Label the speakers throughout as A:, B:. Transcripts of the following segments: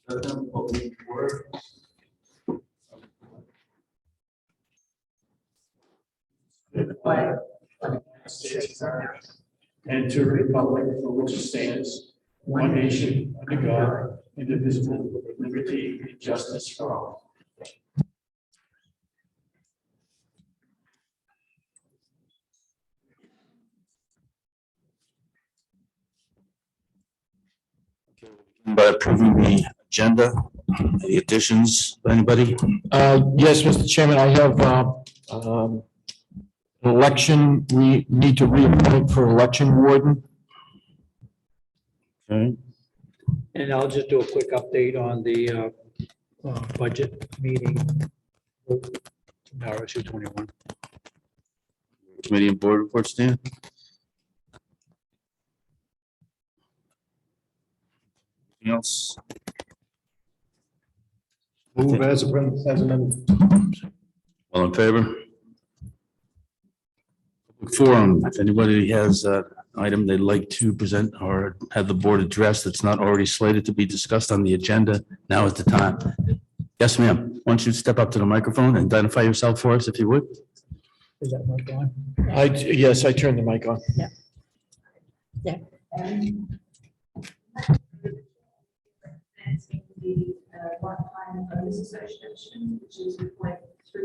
A: And to the republic for which it stands, one nation, under God, indivisible, with liberty and justice for all.
B: By approving the agenda, any additions, anybody?
C: Yes, Mr. Chairman, I have an election. We need to reappoint for election warden.
B: Okay,
D: And I'll just do a quick update on the budget meeting. Tomorrow, 2/21.
B: committee and board reports, Dan? Anything else?
C: Move as amended.
B: All in favor? Public forum, if anybody has an item they'd like to present or have the board address that's not already slated to be discussed on the agenda, now is the time. Yes, ma'am. Why don't you step up to the microphone and identify yourself for us, if you would?
D: Is that mic on?
C: Yes, I turned the mic on.
E: The One-Time Owners Association, which is 0.3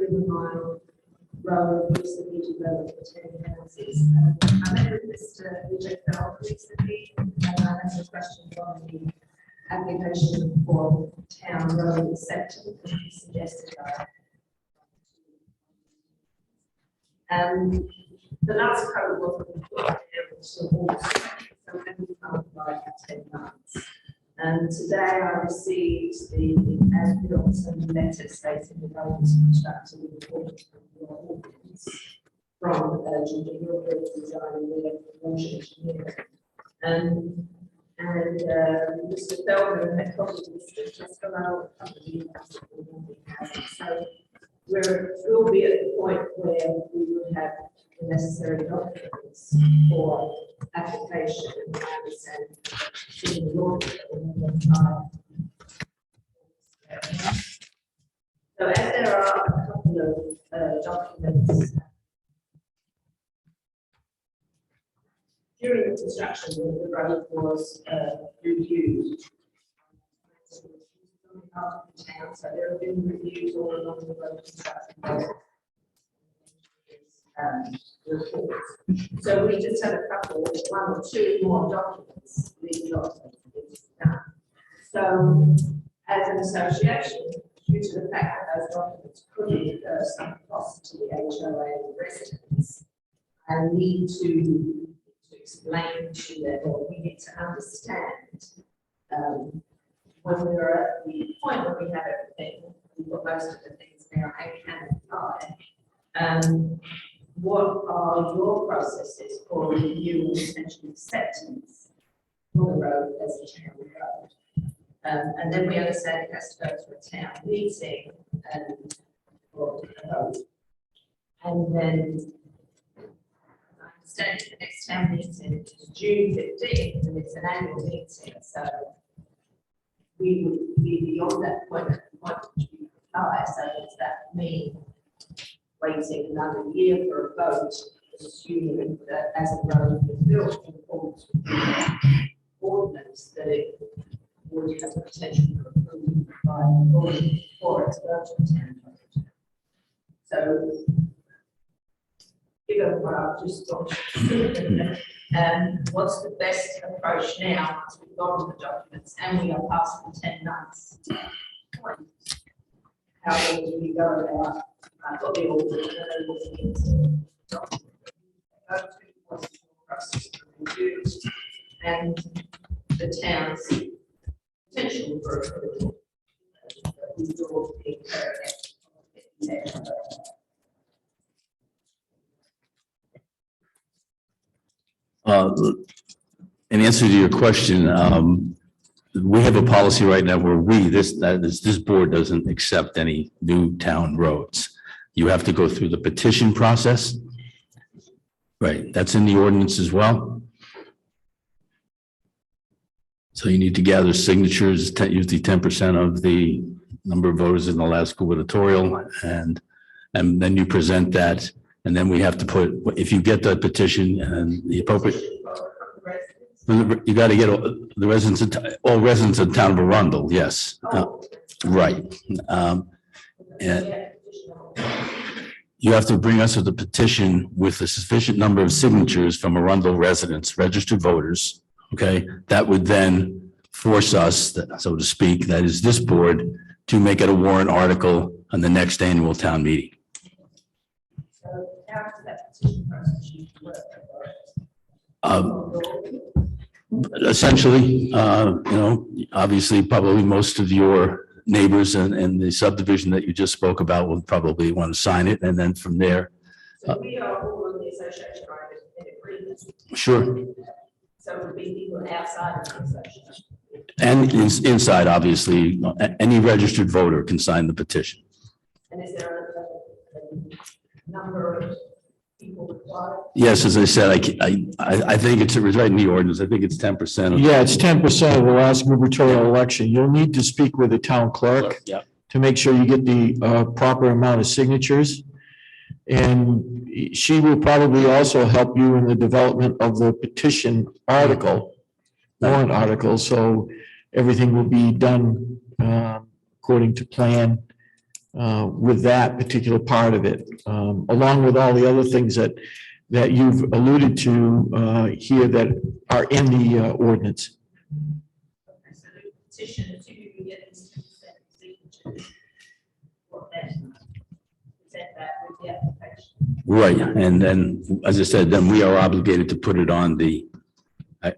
E: of a mile road, recently developed for 10 houses. I met with Mr. Vijay Bell recently, and I have some questions on the application for town road acceptance, which he suggested. The last code wasn't put until August, so we can't apply for 10 months. And today I received the as-built and letter stating the government's constructed in accordance with your ordinance from Julia Gilbert, design and water engineering. And Mr. Feldman had copied this just about a couple of years ago. So we'll be at the point where we would have the necessary documents for application and in the law. So as there are a couple of documents during the construction, the road was reviewed. So there have been reviews all along the road construction. Reports. So we just had a couple, one or two more documents, legal documents done. So as an association, due to the fact that those documents could incur some cost to the HOA and residents, I need to explain to them, or we need to understand when we're at the point where we have everything, we've got most of the things now, how we can apply. What are your processes for review and potential acceptance for the road as a town road? And then we understand it has to go to a town meeting or a vote. And then I understand the next town meeting is June 15th, and it's an annual meeting, so we would be beyond that point at the point which we apply. So does that mean waiting another year for a vote, assuming that as a road is built in accordance with the ordinance, that it would have the potential for approval by the board for its virtual town vote. So, given what I've just got, what's the best approach now once we've got all the documents and we are past the 10 months? How do we go about? I've got the order and the town's potential for approval.
B: In answer to your question, we have a policy right now where this board doesn't accept any new town roads. You have to go through the petition process. Right, that's in the ordinance as well. So you need to gather signatures, usually 10% of the number of voters in the last gubernatorial, and then you present that, and then we have to put, if you get the petition and the appropriate, you got to get the residents, all residents of the town of Arundel, yes. Right. And you have to bring us with a petition with a sufficient number of signatures from Arundel residents, registered voters, okay? That would then force us, so to speak, that is this board, to make it a warrant article on the next annual town meeting.
E: So how does that petition process usually work?
B: Essentially, obviously, probably most of your neighbors and the subdivision that you just spoke about will probably want to sign it, and then from there.
E: So we are all in the association, right, in agreement.
B: Sure.
E: So it would be people outside of the association.
B: And inside, obviously, any registered voter can sign the petition.
E: And is there a number of people required?
B: Yes, as I said, I think it's right in the ordinance. I think it's 10%.
C: Yeah, it's 10% of the last gubernatorial election. You'll need to speak with the town clerk
B: Yeah.
C: to make sure you get the proper amount of signatures. And she will probably also help you in the development of the petition article, warrant article, so everything will be done according to plan with that particular part of it, along with all the other things that you've alluded to here that are in the ordinance.
E: Okay, so the petition, as you get these signatures, what then? Present that with the application.
B: Right, and then, as I said, then we are obligated to put it on the,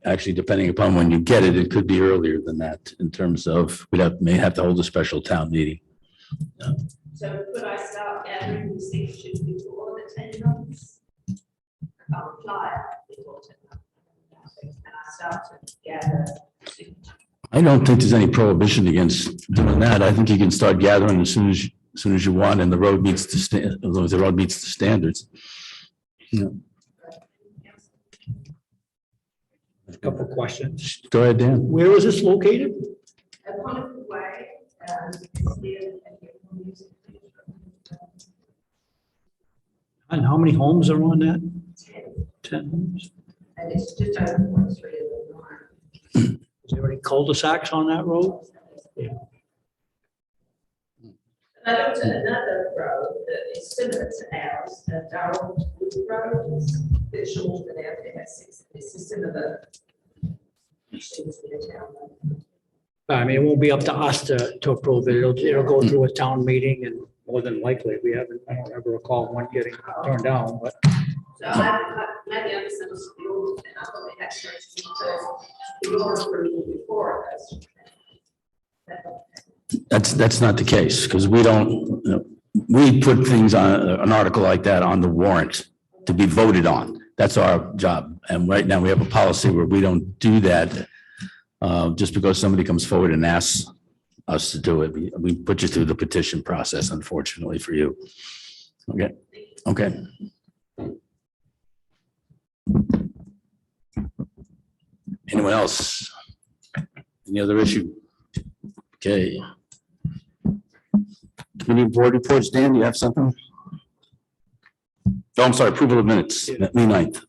B: actually, depending upon when you get it, it could be earlier than that in terms of, may have to hold a special town meeting.
E: So could I start gathering the signatures before the 10 months? I'll apply before 10 months. And I start to gather signatures.
B: I don't think there's any prohibition against doing that. I think you can start gathering as soon as you want, and the road meets the road meets the standards.
D: A couple of questions.
B: Go ahead, Dan.
D: Where is this located?
E: Upon the way,
D: And how many homes are on that?
E: 10,
D: 10 homes.
E: and it's just over 0.3 of the line.
D: Is there any cul-de-sacs on that road?
E: And I looked at another road that is similar to ours, Darrell Road, it's a bit shorter than ours, it has 6, it's a similar. Seems to be a town road.
D: I mean, it won't be up to us to approve it. It'll go through a town meeting, and more than likely, I don't ever recall one getting turned down, but
E: So I maybe misunderstood the order, and I thought it had to go to your approval before it goes.
B: That's not the case, because we don't, we put things on, an article like that on the warrant to be voted on. That's our job. And right now, we have a policy where we don't do that just because somebody comes forward and asks us to do it. We put you through the petition process, unfortunately for you. Okay, okay. Anyone else? Any other issue? Okay. Committee board reports, Dan, do you have something? Oh, I'm sorry, approval of minutes, May 9th.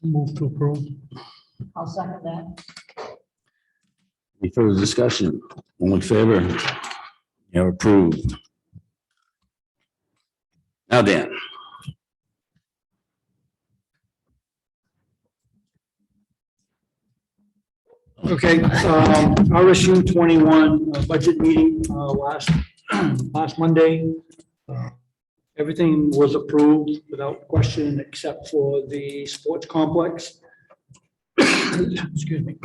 D: move to approve.
E: I'll second that.
B: Any further discussion? All in favor? You're approved. Now, Dan.
D: Okay, RSU 21 budget meeting last Monday. Everything was approved without question except for the sports complex. Excuse me.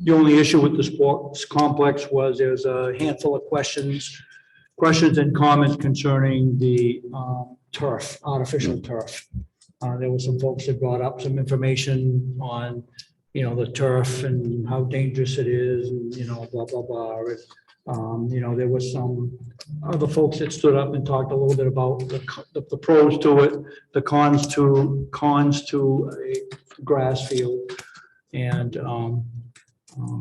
D: The only issue with the sports complex was there's a handful of questions and comments concerning the turf, artificial turf. There were some folks that brought up some information on the turf and how dangerous it is, and, blah, blah, blah. There was some other folks that stood up and talked a little bit about the pros to it, the cons to a grass field. And,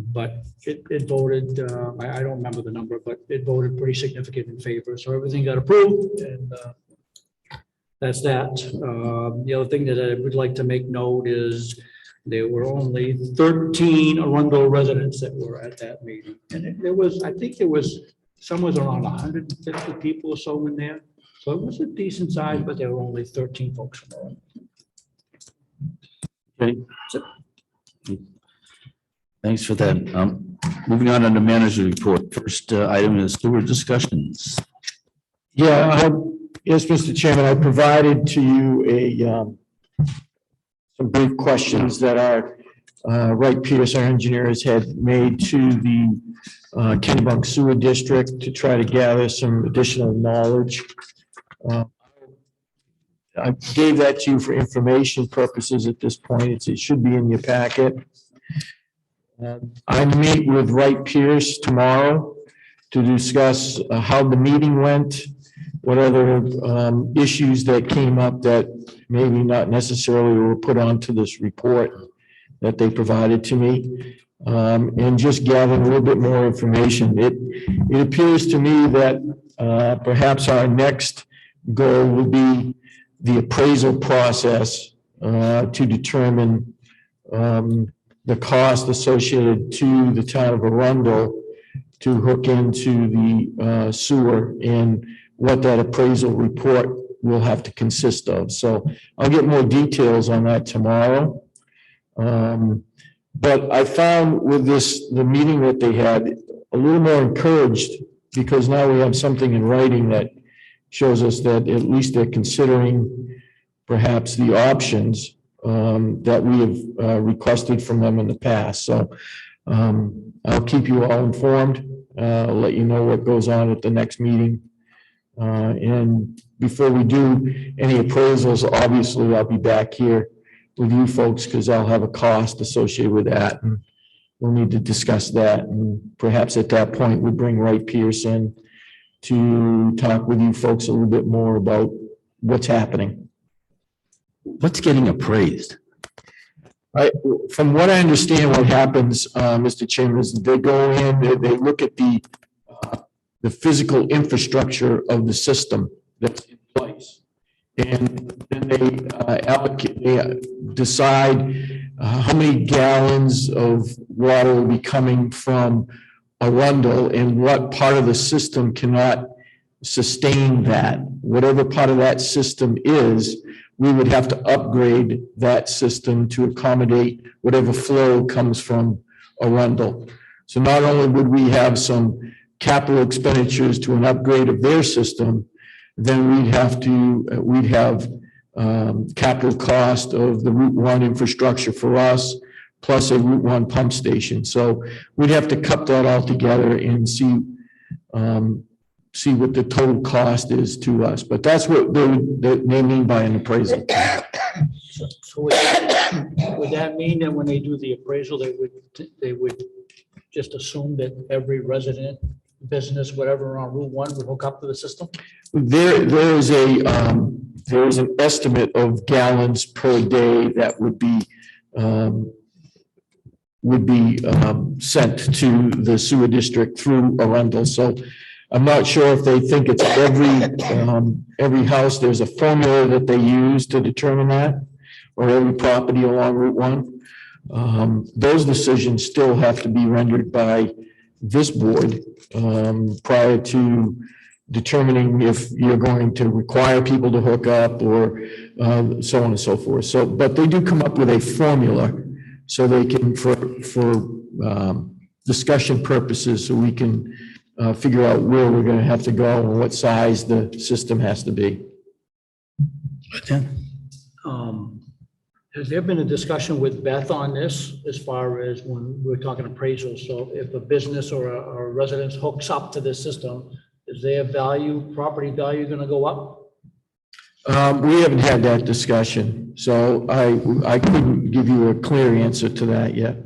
D: but it voted, I don't remember the number, but it voted pretty significant in favor. So everything got approved, and that's that. The other thing that I would like to make note is there were only 13 Arundel residents that were at that meeting. And I think there was somewhere around 150 people or so in there. So it was a decent size, but there were only 13 folks from Arundel.
B: Okay. Thanks for that. Moving on the manager report. First item is sewer discussions.
C: Yeah, yes, Mr. Chairman, I provided to you some brief questions that our Wright Pierce, our engineers, had made to the Kennebunk Sewer District to try to gather some additional knowledge. I gave that to you for information purposes at this point. It should be in your packet. I meet with Wright Pierce tomorrow to discuss how the meeting went, what other issues that came up that maybe not necessarily were put onto this report that they provided to me, and just gather a little bit more information. It appears to me that perhaps our next goal will be the appraisal process to determine the cost associated to the town of Arundel to hook into the sewer, and what that appraisal report will have to consist of. So I'll get more details on that tomorrow. But I found with the meeting that they had, a little more encouraged, because now we have something in writing that shows us that at least they're considering perhaps the options that we have requested from them in the past. So I'll keep you all informed, let you know what goes on at the next meeting. And before we do any appraisals, obviously I'll be back here with you folks, because I'll have a cost associated with that, and we'll need to discuss that. And perhaps at that point, we'll bring Wright Pierce in to talk with you folks a little bit more about what's happening.
B: What's getting appraised?
C: From what I understand, what happens, Mr. Chairman, is they go in, they look at the physical infrastructure of the system that's in place. And then they decide how many gallons of water will be coming from Arundel, and what part of the system cannot sustain that. Whatever part of that system is, we would have to upgrade that system to accommodate whatever flow comes from Arundel. So not only would we have some capital expenditures to an upgrade of their system, then we'd have capital cost of the Route 1 infrastructure for us, plus a Route 1 pump station. So we'd have to cut that all together and see what the total cost is to us. But that's what they mean by an appraisal.
D: So would that mean that when they do the appraisal, they would just assume that every resident, business, whatever on Route 1 would hook up to the system? There
C: is an estimate of gallons per day that would be sent to the sewer district through Arundel. So I'm not sure if they think it's every house. There's a formula that they use to determine that, or every property along Route 1. Those decisions still have to be rendered by this board prior to determining if you're going to require people to hook up, or so on and so forth. So, but they do come up with a formula so they can, for discussion purposes, so we can figure out where we're going to have to go and what size the system has to be. Has there been a discussion with Beth on this, as far as when we're talking appraisal? So if a business or a residence hooks up to this system, is their value, property value, going to go up? We haven't had that discussion. So I couldn't give you a clear answer to that yet.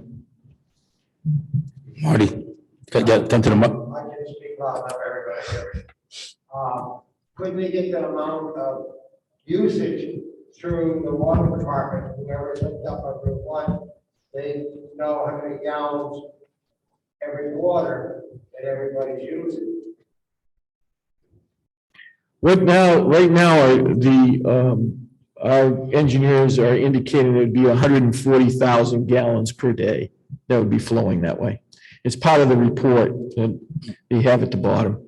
B: Marty, come to the mic.
F: I can speak loud enough, everybody here. Could we get the amount of usage through the water department, whoever's hooked up on Route 1, they know how many gallons every water that everybody's using?
C: Right now, our engineers are indicating it'd be 140,000 gallons per day that would be flowing that way. It's part of the report that you have at the bottom.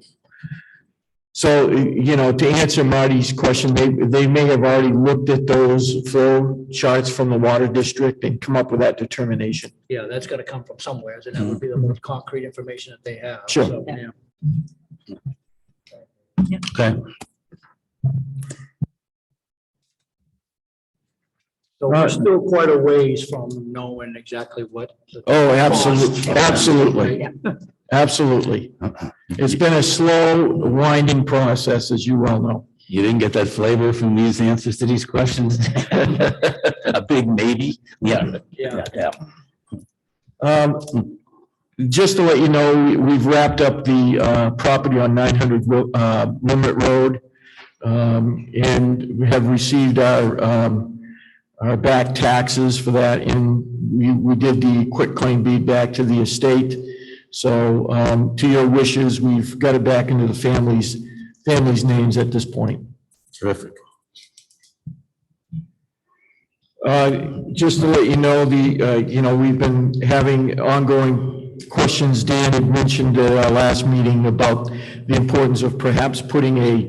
C: So, to answer Marty's question, they may have already looked at those flow charts from the water district and come up with that determination.
D: Yeah, that's gotta come from somewhere, and that would be the most concrete information that they have.
C: Sure.
D: So, yeah.
B: Okay,
D: So we're still quite a ways from knowing exactly what.
C: Oh, absolutely, absolutely, absolutely. It's been a slow winding process, as you well know.
B: you didn't get that flavor from these answers to these questions? A big maybe? Yeah.
D: Yeah.
C: Just to let you know, we've wrapped up the property on 900 Limerick Road, and we have received our back taxes for that, and we did the quick claim deed back to the estate. So to your wishes, we've got it back into the family's names at this point.
B: Terrific.
C: Just to let you know, we've been having ongoing questions. Dan had mentioned at our last meeting about the importance of perhaps putting a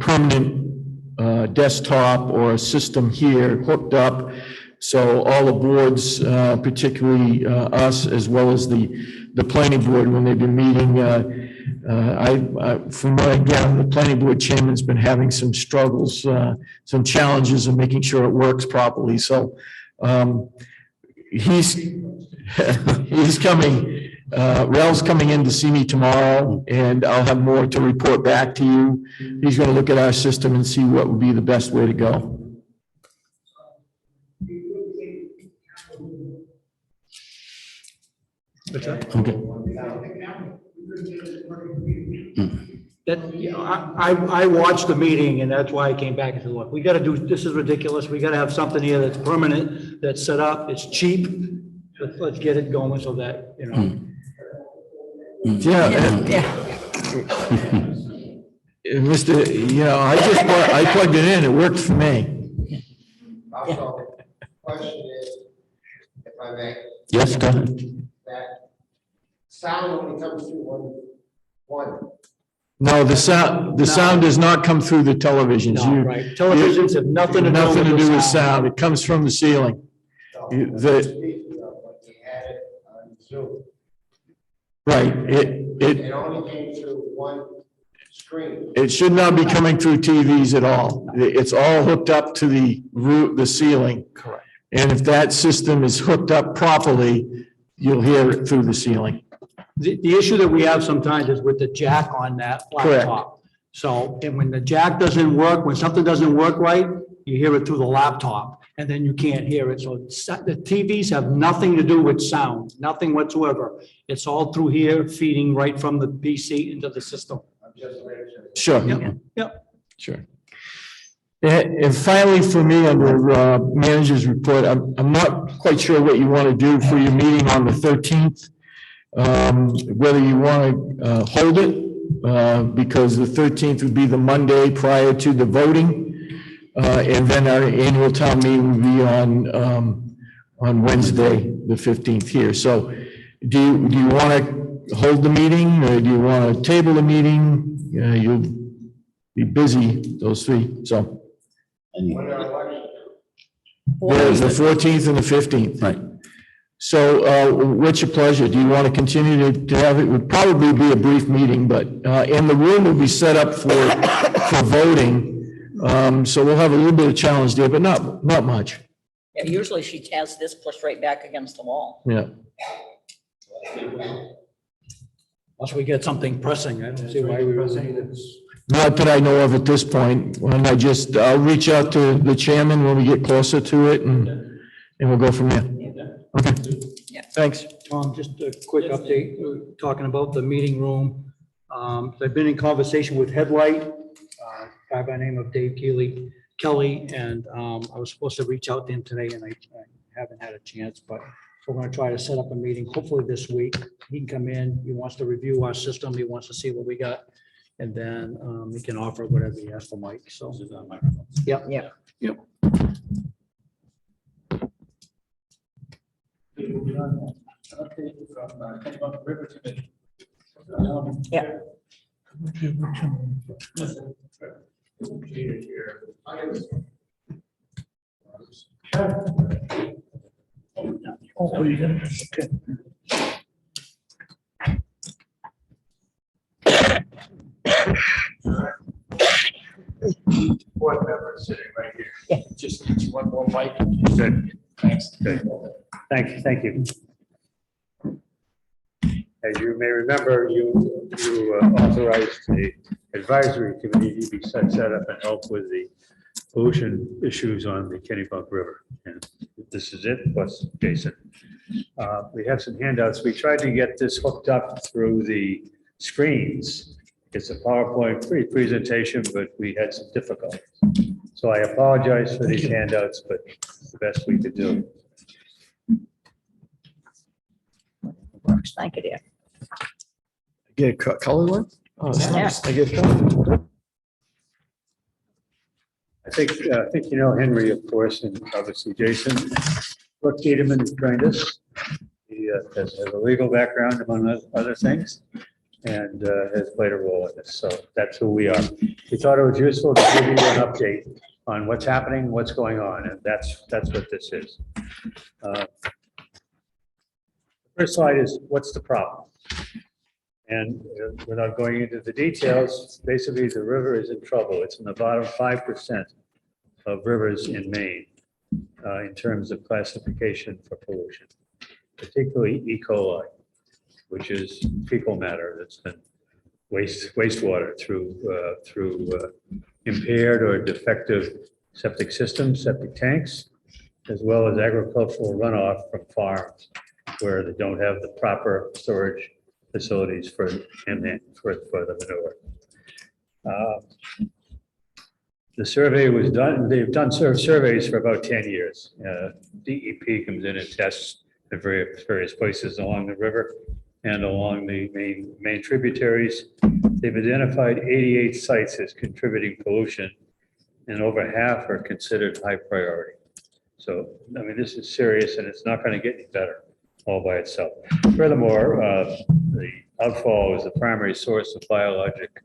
C: permanent desktop or a system here hooked up. So all the boards, particularly us, as well as the planning board, when they've been meeting, from what I gather, the planning board chairman's been having some struggles, some challenges in making sure it works properly. So he's coming. Rel's coming in to see me tomorrow, and I'll have more to report back to you. He's going to look at our system and see what would be the best way to go.
B: Okay.
D: That, I watched the meeting, and that's why I came back and said, look, we gotta do, this is ridiculous. We gotta have something here that's permanent, that's set up, it's cheap. Let's get it going so that,
C: Mr., I plugged it in, it worked for me.
F: Also, question is, if I may,
B: Yes, go ahead.
F: that sound only comes through one.
C: No, the sound does not come through the televisions.
D: No, right. Televisions have nothing to do with
C: sound. It comes from the ceiling.
F: So,
C: You-
F: that's
C: the-
F: speaking of what you had it on Zoom.
C: Right,
F: It only came through one screen.
C: it should not be coming through TVs at all. It's all hooked up to the roof, the ceiling.
D: Correct.
C: And if that system is hooked up properly, you'll hear it through the ceiling.
D: The issue that we have sometimes is with the jack on that
C: Correct.
D: laptop. So, and when the jack doesn't work, when something doesn't work right, you hear it through the laptop, and then you can't hear it. So the TVs have nothing to do with sound, nothing whatsoever. It's all through here, feeding right from the PC into the system.
F: I'm just waiting.
C: Sure.
D: Yep.
C: Sure. And finally, for me, under manager's report, I'm not quite sure what you want to do for your meeting on the 13th. Whether you want to hold it, because the 13th would be the Monday prior to the voting. And then our annual town meeting will be on Wednesday, the 15th here. So do you want to hold the meeting, or do you want to table the meeting? You'll be busy, those three, so.
F: When our election.
C: There's the 14th and the 15th.
B: Right.
C: So what's your pleasure? Do you want to continue to have it? It would probably be a brief meeting, but, and the room will be set up for voting. So we'll have a little bit of challenge there, but not much.
G: Yeah, usually she has this pushed right back against the wall.
C: Yeah.
D: Unless we get something pressing, I don't see why we.
C: Not that I know of at this point, and I'll reach out to the chairman when we get closer to it and we'll go from there. Okay.
G: Yeah.
C: Thanks.
D: Tom, just a quick update, we're talking about the meeting room. I've been in conversation with Headlight, guy by the name of Dave Kelly, and I was supposed to reach out to him today and I haven't had a chance, but we're gonna try to set up a meeting, hopefully this week. He can come in, he wants to review our system, he wants to see what we got, and then he can offer whatever he has for Mike, so. Yep.
G: Yeah.
D: Yep.
G: Yeah.
A: Oh, you got it. Okay. Board member sitting right here.
G: Yeah.
A: Just needs one more mic. Good. Thanks. Good. Thank you. As you may remember, you authorized the advisory committee to be set up and help with the pollution issues on the Kennebunk River. And this is it, plus Jason. We have some handouts. We tried to get this hooked up through the screens. It's a PowerPoint presentation, but we had some difficulties. So I apologize for these handouts, but it's the best we could do.
G: Works. Thank you, dear.
C: Get a color one? Oh, that's
G: Yeah.
C: nice. I get color.
A: I think you know Henry, of course, and obviously Jason. Brooke Tiedemann joined us. He has a legal background among other things and has played a role in this. So that's who we are. We thought it was useful to give you an update on what's happening, what's going on, and that's what this is. First slide is what's the problem? And without going into the details, basically the river is in trouble. It's in the bottom 5% of rivers in Maine in terms of classification for pollution, particularly E. coli, which is fecal matter that's been wastewater through impaired or defective septic systems, septic tanks, as well as agricultural runoff from farms where they don't have the proper storage facilities for the manure. The survey was done, they've done surveys for about 10 years. DEP comes in and tests at various places along the river and along the main tributaries. They've identified 88 sites as contributing pollution, and over half are considered high priority. So, I mean, this is serious and it's not going to get any better all by itself. Furthermore, the outfall is the primary source of biologic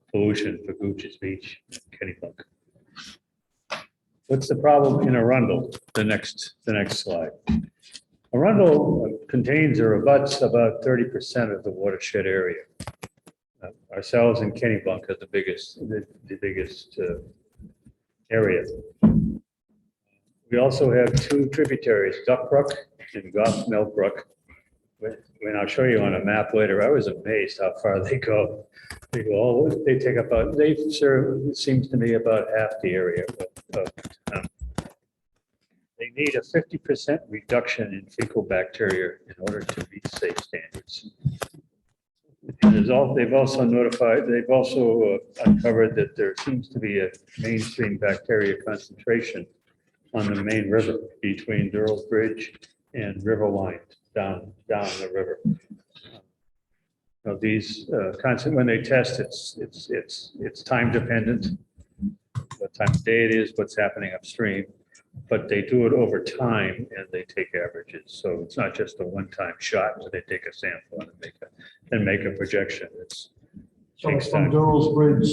A: pollution for Gooch's Beach, Kennebunk. What's the problem in Arundel? The next slide. Arundel contains or abuts about 30% of the watershed area. Ourselves and Kennebunk are the biggest area. We also have two tributaries, Duck Brook and Goff Mill Brook. When I'll show you on a map later, I was amazed how far they go. They take about, they serve, it seems to me, about half the area of town. They need a 50% reduction in fecal bacteria in order to meet safe standards. And they've also uncovered that there seems to be a mainstream bacteria concentration on the main river between Durrell's Bridge and River Line down the river. Now these when they test, it's time dependent, what time of day it is, what's happening upstream, but they do it over time and they take averages. So it's not just a one-time shot where they take a sample and make a projection.
D: So
A: Takes
D: from
A: time.
D: Durrell's Bridge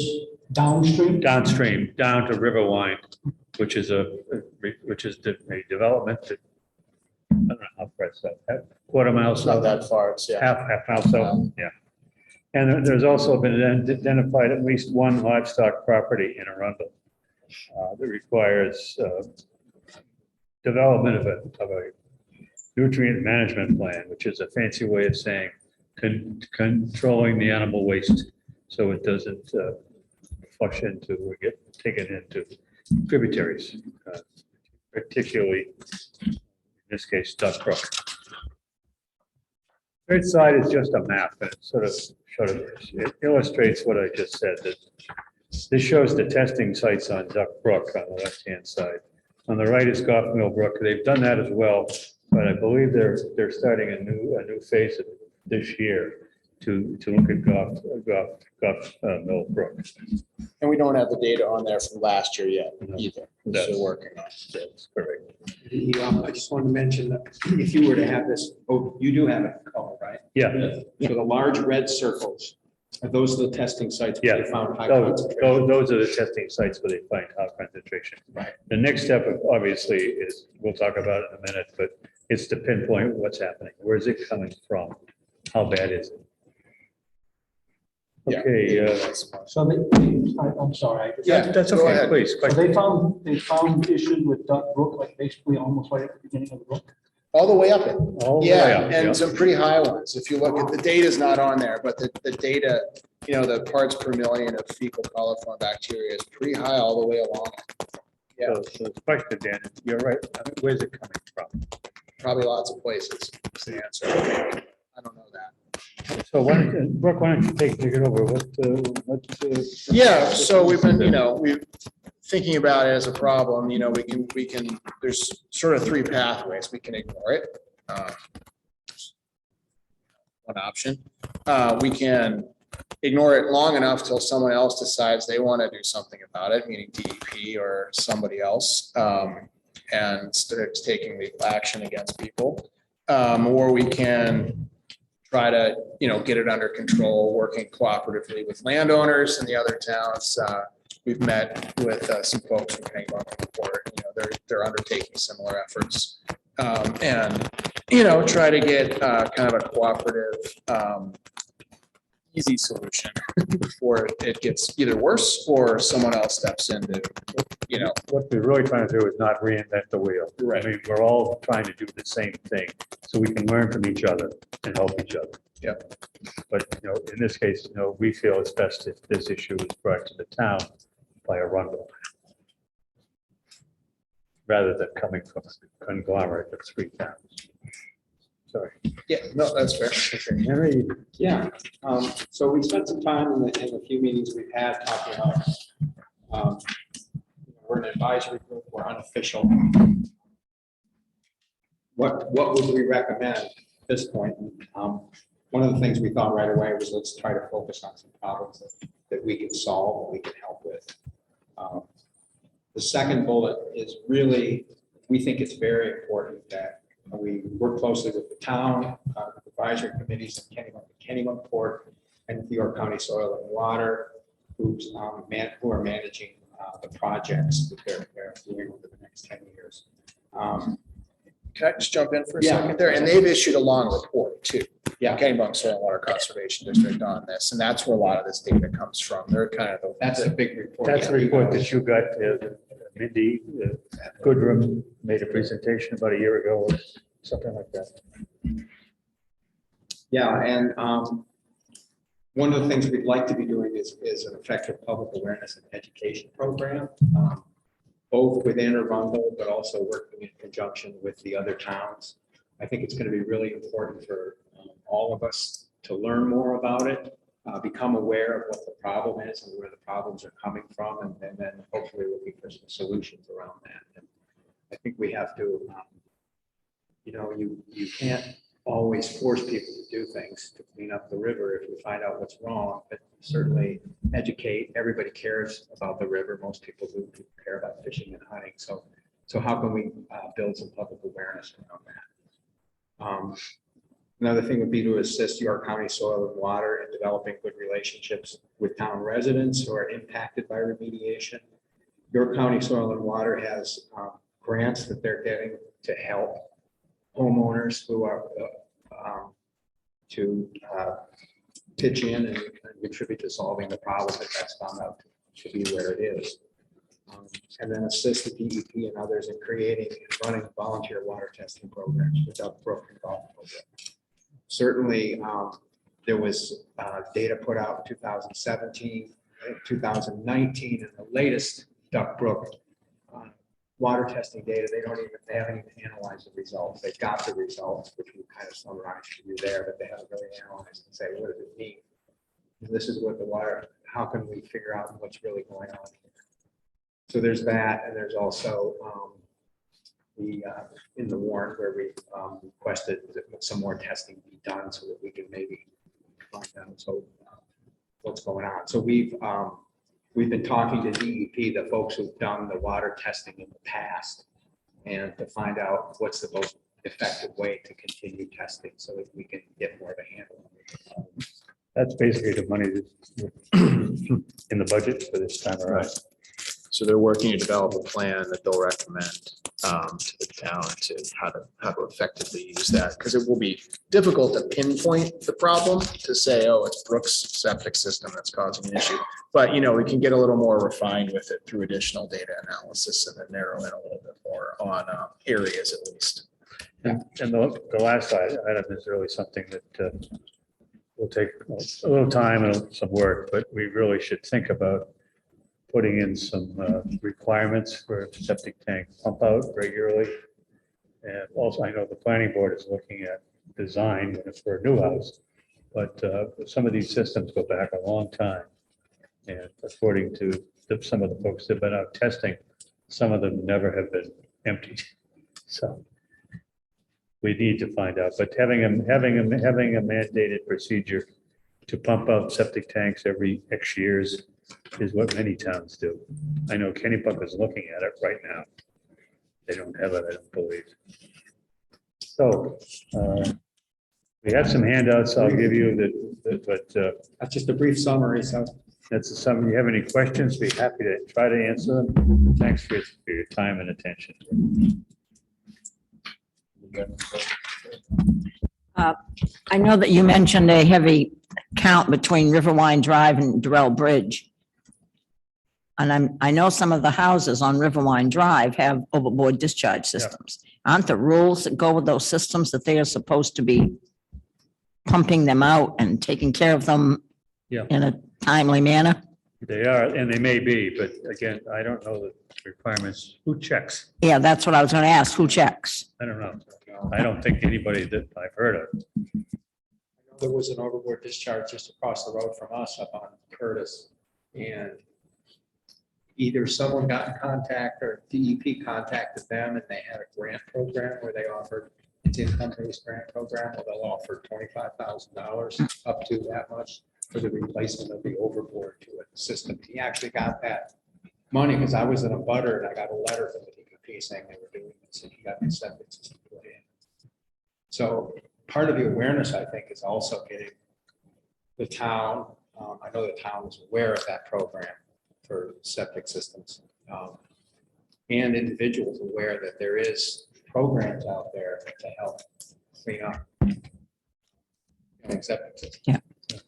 D: downstream?
A: Downstream, down to River Line, which is a development that, I don't know how far it's that, quarter mile
C: It's not
A: south,
C: that far. It's,
A: half mile south, yeah. And there's also been identified at least one livestock property in Arundel that requires development of a nutrient management plan, which is a fancy way of saying controlling the animal waste so it doesn't flush into or get taken into tributaries, particularly in this case, Duck Brook. Third side is just a map, and it sort of it illustrates what I just said. That this shows the testing sites on Duck Brook on the left-hand side. On the right is Goff Mill Brook. They've done that as well, but I believe they're starting a new phase of this year to look at Goff Mill Brook.
H: And we don't have the data on there from last year yet either.
A: That's-
H: Still working on it.
A: That's correct.
I: I just wanted to mention that if you were to have this, oh, you do have it in color, right?
A: Yeah,
I: So the large red circles, are those the testing sites where
A: Yeah.
I: they found high
A: those
I: concentration?
A: those are the testing sites where they find high concentration.
I: Right.
A: The next step, obviously, is, we'll talk about it in a minute, but it's to pinpoint what's happening. Where's it coming from? How bad is it?
H: Yeah.
A: Okay,
D: So I'm sorry. I just-
H: Yeah,
A: that's
H: go
A: okay,
H: ahead.
A: please.
D: So they found issues with Duck Brook, like basically almost right at the beginning of the brook.
H: All the way up it.
A: All the way
H: Yeah,
A: up,
H: and some pretty high ones. If you look at, the data's not on there, but the data, you know, the parts per million of fecal coliform bacteria is pretty high all the way along. Yeah.
A: So the question, Dan, you're right. I mean, where's it coming from?
H: Probably lots of places, is the answer. I don't know that.
A: So Brooke, why don't you take it over? What?
H: Yeah, so we've been, we've thinking about it as a problem, we can, there's sort of three pathways. We can ignore it. One option. We can ignore it long enough till someone else decides they want to do something about it, meaning DEP or somebody else, and start taking legal action against people. Or we can try to, get it under control, working cooperatively with landowners in the other towns. We've met with some folks from Kennebunk Report, they're undertaking similar efforts. And, try to get kind of a cooperative, easy solution before it gets either worse or someone else steps in to,
A: What we're really trying to do is not reinvent the wheel.
H: Right.
A: I mean, we're all trying to do the same thing, so we can learn from each other and help each other.
H: Yeah.
A: But, in this case, we feel it's best if this issue is brought to the town by Arundel, rather than coming from a conglomerate of three towns. Sorry.
H: yeah, no, that's fair.
A: Okay, Henry,
I: Yeah, so we spent some time in the few meetings we've had talking about, we're an advisory group, we're unofficial. What would we recommend at this point? One of the things we thought right away was let's try to focus on some problems that we can solve, that we can help with. The second bullet is really, we think it's very important that we work closely with the town, advisory committees in Kennebunk Port, and with York County Soil and Water, who are managing the projects that they're doing over the next 10 years.
H: Can I just jump in for a
I: Yeah.
H: second there? And they've issued a long report too.
I: Yeah.
H: Kennebunk Soil and Water Conservation District on this, and that's where a lot of this data comes from. They're kind of the.
I: That's a big report.
A: that's the report that you got, Mindy Goodrum made a presentation about a year ago, or something like that.
I: Yeah, and one of the things we'd like to be doing is an effective public awareness and education program, both within Arundel, but also working in conjunction with the other towns. I think it's going to be really important for all of us to learn more about it, become aware of what the problem is and where the problems are coming from, and then hopefully looking for some solutions around that. And I think we have to, you can't always force people to do things to clean up the river if you find out what's wrong, but certainly educate. Everybody cares about the river. Most people do care about fishing and hunting. So how can we build some public awareness around that? Another thing would be to assist York County Soil and Water in developing good relationships with town residents who are impacted by remediation. York County Soil and Water has grants that they're getting to help homeowners who are to pitch in and contribute to solving the problem that's found out to be where it is. And then assist the DEP and others in creating and running volunteer water testing programs without broken program. Certainly, there was data put out in 2017 2019 and the latest Duck Brook water testing data, they haven't even analyzed the results. They've got the results, which we kind of summarized for you there, but they haven't really analyzed and say, what does it mean? This is what the water, how can we figure out what's really going on here? So there's that, and there's also in the warrant where we requested that some more testing be done so that we can maybe find out what's going on. So we've been talking to DEP, the folks who've done the water testing in the past, and to find out what's the most effective way to continue testing so that we can get more of a handle on it.
A: That's basically the money that's in the budget for this time around.
H: So they're working to develop a plan that they'll recommend to the town to how to effectively use that, because it will be difficult to pinpoint the problem to say, oh, it's Brooks septic system that's causing an issue. But, we can get a little more refined with it through additional data analysis and then narrow in a little bit more on areas at least.
A: And the last item is really something that will take a little time and some work, but we really should think about putting in some requirements for septic tank pump out regularly. And also, I know the planning board is looking at design for a new house, but some of these systems go back a long time. And according to some of the folks that have been out testing, some of them never have been emptied. So we need to find out, but having a mandated procedure to pump out septic tanks every X years is what many towns do. I know Kennebunk is looking at it right now. They don't have it, I don't believe. So we have some handouts I'll give you but
I: That's just a brief summary. So
A: that's the summary. If you have any questions, be happy to try to answer them. Thanks for your time and attention.
G: I know that you mentioned a heavy count between Riverwine Drive and Durrell Bridge. And I know some of the houses on Riverwine Drive have overboard discharge systems. Aren't the rules that go with those systems that they are supposed to be pumping them out and taking care of them in a timely manner?
A: They are, and they may be, but again, I don't know the requirements. Who checks?
G: Yeah, that's what I was going to ask. Who checks?
A: I don't know. I don't think anybody that I've heard of.
I: there was an overboard discharge just across the road from us up on Curtis. And either someone got in contact or DEP contacted them and they had a grant program where they offered, it's income-based grant program where they'll offer $25,000 up to that much for the replacement of the overboard to a system. He actually got that money because I was in a butter and I got a letter from the DEP saying they were doing this and he got the septic system put in. So part of the awareness, I think, is also getting the town, I know the town is aware of that program for septic systems, and individuals aware that there is programs out there to help clean up septic systems.
G: Yeah.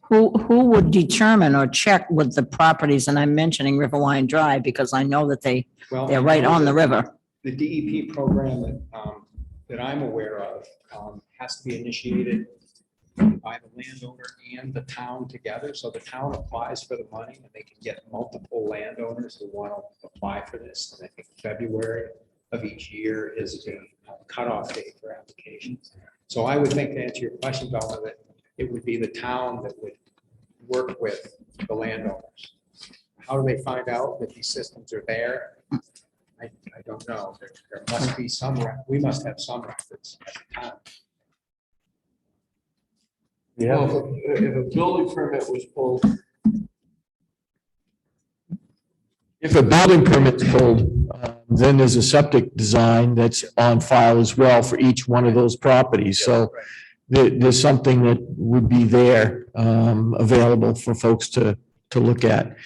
G: Who would determine or check with the properties? And I'm mentioning Riverwine Drive because I know that they're right on the river.
I: The DEP program that I'm aware of has to be initiated by the landowner and the town together. So the town applies for the money and they can get multiple landowners who want to apply for this. And I think February of each year is the cutoff date for applications. So I would think, to answer your question, Velma, that it would be the town that would work with the landowners. How do they find out that these systems are there? I don't know. There must be some, we must have some records at the time.
A: Yeah.
C: Well, if a building permit was pulled, if a building permit's pulled, then there's a septic design that's on file as well for each one of those properties. So there's something that would be there available for folks to look at.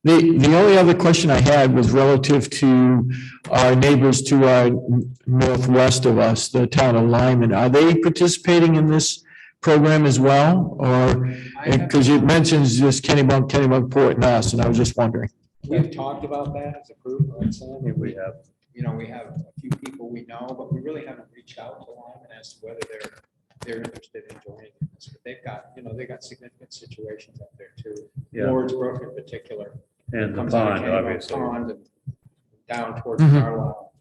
C: The only other question I had was relative to our neighbors to our northwest of us, the town of Lyman. Are they participating in this program as well? Or, because it mentions just Kennebunk, Port and us, and I was just wondering.
I: We've talked about that as a group, right, Sam? We have, we have a few people we know, but we really haven't reached out to Lyman as to whether they're they're interested in joining this, but they've got, they got significant situations up there too.
A: Yeah.
I: Lord's Brook in particular.
A: And the
I: comes out of
A: pond,
I: Kennebunk
A: obviously.
I: Pond and down towards
C: Mhm.
I: Carlisle.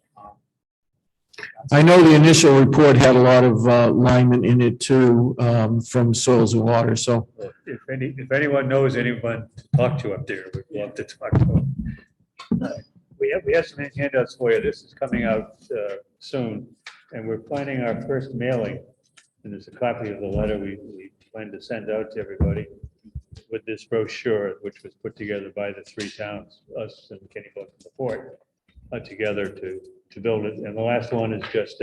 C: I know the initial report had a lot of linemen in it too, from Soils and Water, so.
A: If anyone knows anyone to talk to up there, we'd love to talk to them. We have some handouts for you. This is coming out soon, and we're planning our first mailing. And there's a copy of the letter we plan to send out to everybody with this brochure, which was put together by the three towns, us and Kennebunk and the Port, together to build it. And the last one is just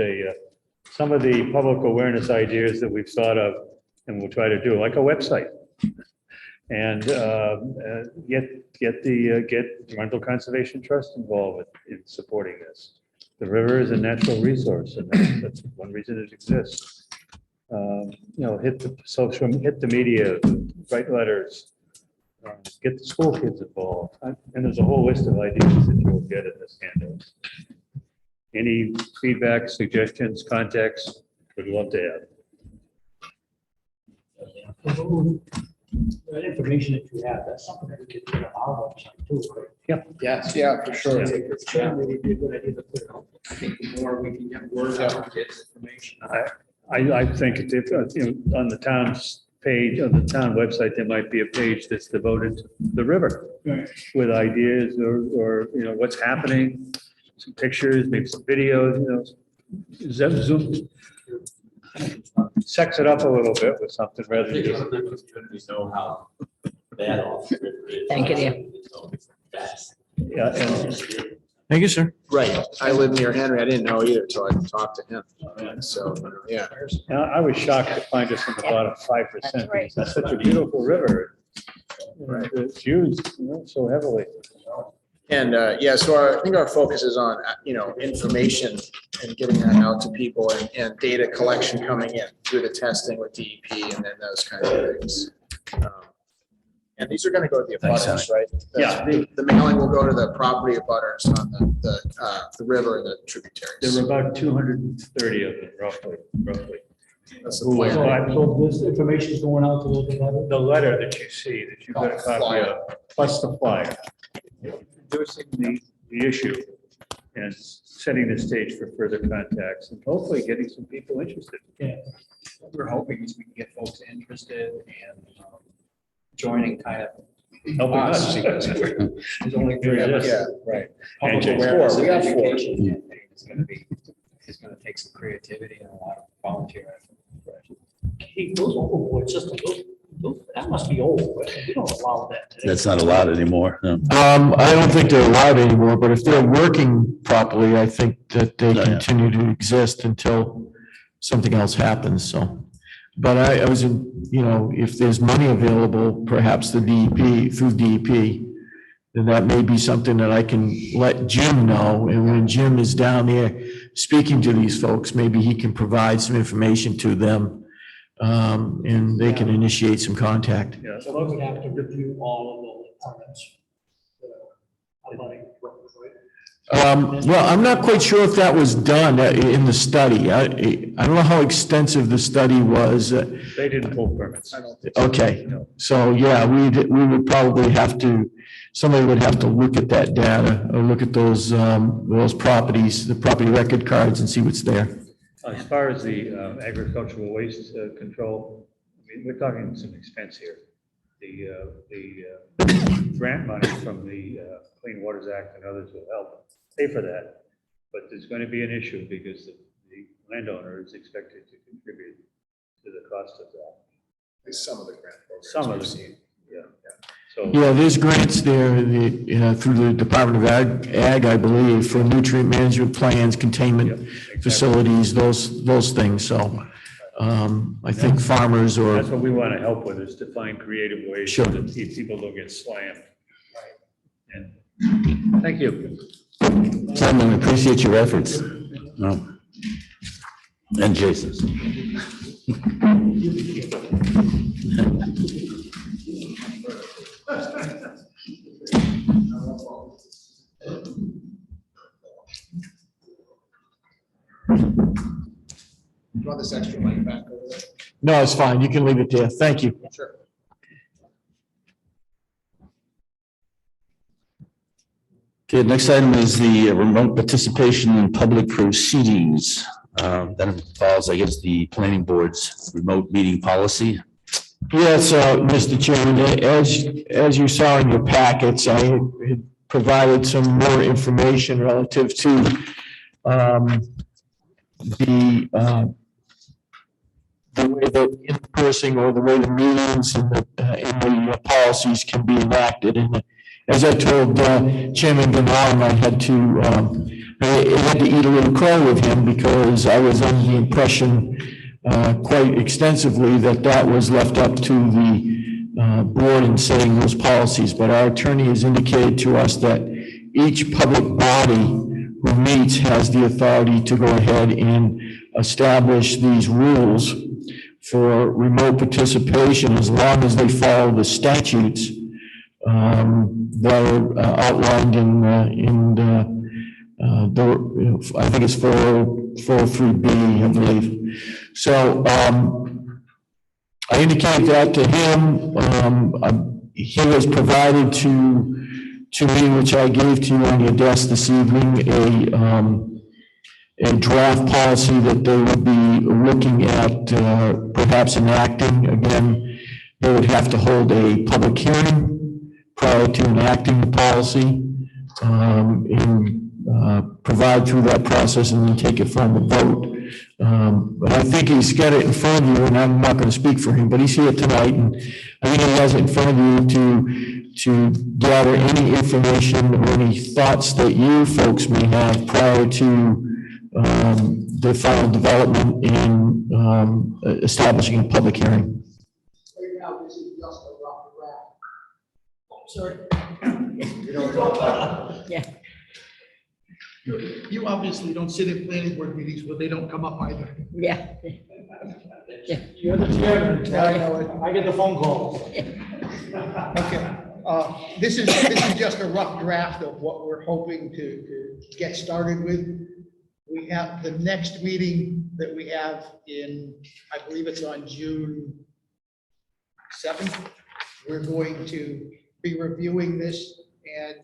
A: some of the public awareness ideas that we've thought of and we'll try to do, like a website. And get Arundel Conservation Trust involved in supporting this. The river is a natural resource, and that's one reason it exists. Hit the media, write letters, get the school kids involved. And there's a whole list of ideas that you'll get in this handout. Any feedback, suggestions, contacts, we'd love to have.
D: That information that you have, that's something that we could put on our website too, right?
H: Yes, yeah, for sure.
D: It's certainly a good idea to put it on.
I: I think the more we can get word out, get information.
A: I think on the town's page, on the town website, there might be a page that's devoted to the river with ideas or what's happening, some pictures, maybe some videos, Zoom. Sex it up a little bit with something rather than just.
J: Know how bad off the river is.
G: Thank you, dear.
A: Yeah, and
C: Thank you, sir.
H: Right. I live near Henry. I didn't know either until I talked to him. So, yeah.
A: I was shocked to find us in the bottom 5%.
G: That's right.
A: That's such a beautiful river. It's used so heavily.
H: And so I think our focus is on, information and getting that out to people and data collection coming in through the testing with DEP and then those kinds of things. And these are going to go to the abutters, right?
A: Yeah.
H: The mailing will go to the property abutters on the river and the tributaries.
A: There were about 230 of them, roughly.
H: That's the
A: Who was
H: plan.
A: that?
D: So this information is going out to those about
A: The letter that you see, that you got a copy
H: Flyer.
A: of, plus the flyer. Introducing the issue and setting the stage for further contacts and hopefully getting some people interested.
I: What we're hoping is we can get folks interested and joining kind of
A: Helping us.
I: because there's only three of us.
H: Yeah, right.
I: Public
A: And
I: awareness
H: we
I: and
H: got four.
I: education campaign is going to take some creativity and a lot of volunteer effort.
D: Hey, those overboard systems, that must be old, right? We don't allow that today.
B: That's not allowed anymore. No.
C: I don't think they're allowed anymore, but if they're working properly, I think that they
B: Yeah.
C: continue to exist until something else happens, so. But I was if there's money available, perhaps through DEP, then that may be something that I can let Jim know. And when Jim is down there speaking to these folks, maybe he can provide some information to them. And they can initiate some contact.
A: Yeah,
D: So we would have to review all of those permits.
C: Well, I'm not quite sure if that was done in the study. I don't know how extensive the study was.
A: they didn't pull permits.
H: I don't
C: Okay, so yeah, we would probably have to, somebody would have to look at that data or look at those properties, the property record cards and see what's there.
A: As far as the agricultural waste control, we're talking some expense here. The grant money from the Clean Waters Act and others will help pay for that. But there's going to be an issue because the landowner is expected to contribute to the cost of that.
H: Some of the grant programs.
A: Some of
H: we've
A: them.
H: seen.
A: So
C: Yeah, there's grants there, through the Department of Ag, I believe, for nutrient management plans, containment
A: exactly.
C: facilities, those things, so. I think farmers
A: That's
C: or,
A: what we want to help with, is to find creative ways
C: Sure.
A: that people don't get slammed. And thank you.
B: Simon, appreciate your efforts. No. And Jason's.
H: Do you want this extra mic back over there?
C: No, it's fine. You can leave it there. Thank you.
H: Sure.
B: Okay, next item is the remote participation in public proceedings. That involves, I guess, the planning board's remote meeting policy.
C: Yes, Mr. Chairman, as you saw in your packets, I had provided some more information relative to the way that in-person or the way the meetings and the policies can be enacted. And as I told Chairman Ganong, I had to eat a little crow with him because I was under the impression quite extensively that was left up to the board in setting those policies. But our attorney has indicated to us that each public body who meets has the authority to go ahead and establish these rules for remote participation as long as they follow the statutes that are outlined in I think it's 403B, I believe. So I indicated that to him. He has provided to me, which I gave to you on your desk this evening, a draft policy that they would be looking at perhaps enacting. Again, they would have to hold a public hearing prior to enacting the policy and provide through that process and then take it from the vote. But I think he's got it in front of you, and I'm not going to speak for him, but he's here tonight, and I think he has it in front of you to gather any information or any thoughts that you folks may have prior to the final development in establishing a public hearing.
F: Right now, this is just a rough draft.
K: Sorry.
F: You don't talk about
G: Yeah.
K: You obviously don't sit in planning board meetings where they don't come up either.
G: Yeah.
D: You're the chairman. I know it. I get the phone calls.
K: Okay, this is just a rough draft of what we're hoping to get started with. We have the next meeting that we have in, I believe it's on June 7th. We're going to be reviewing this and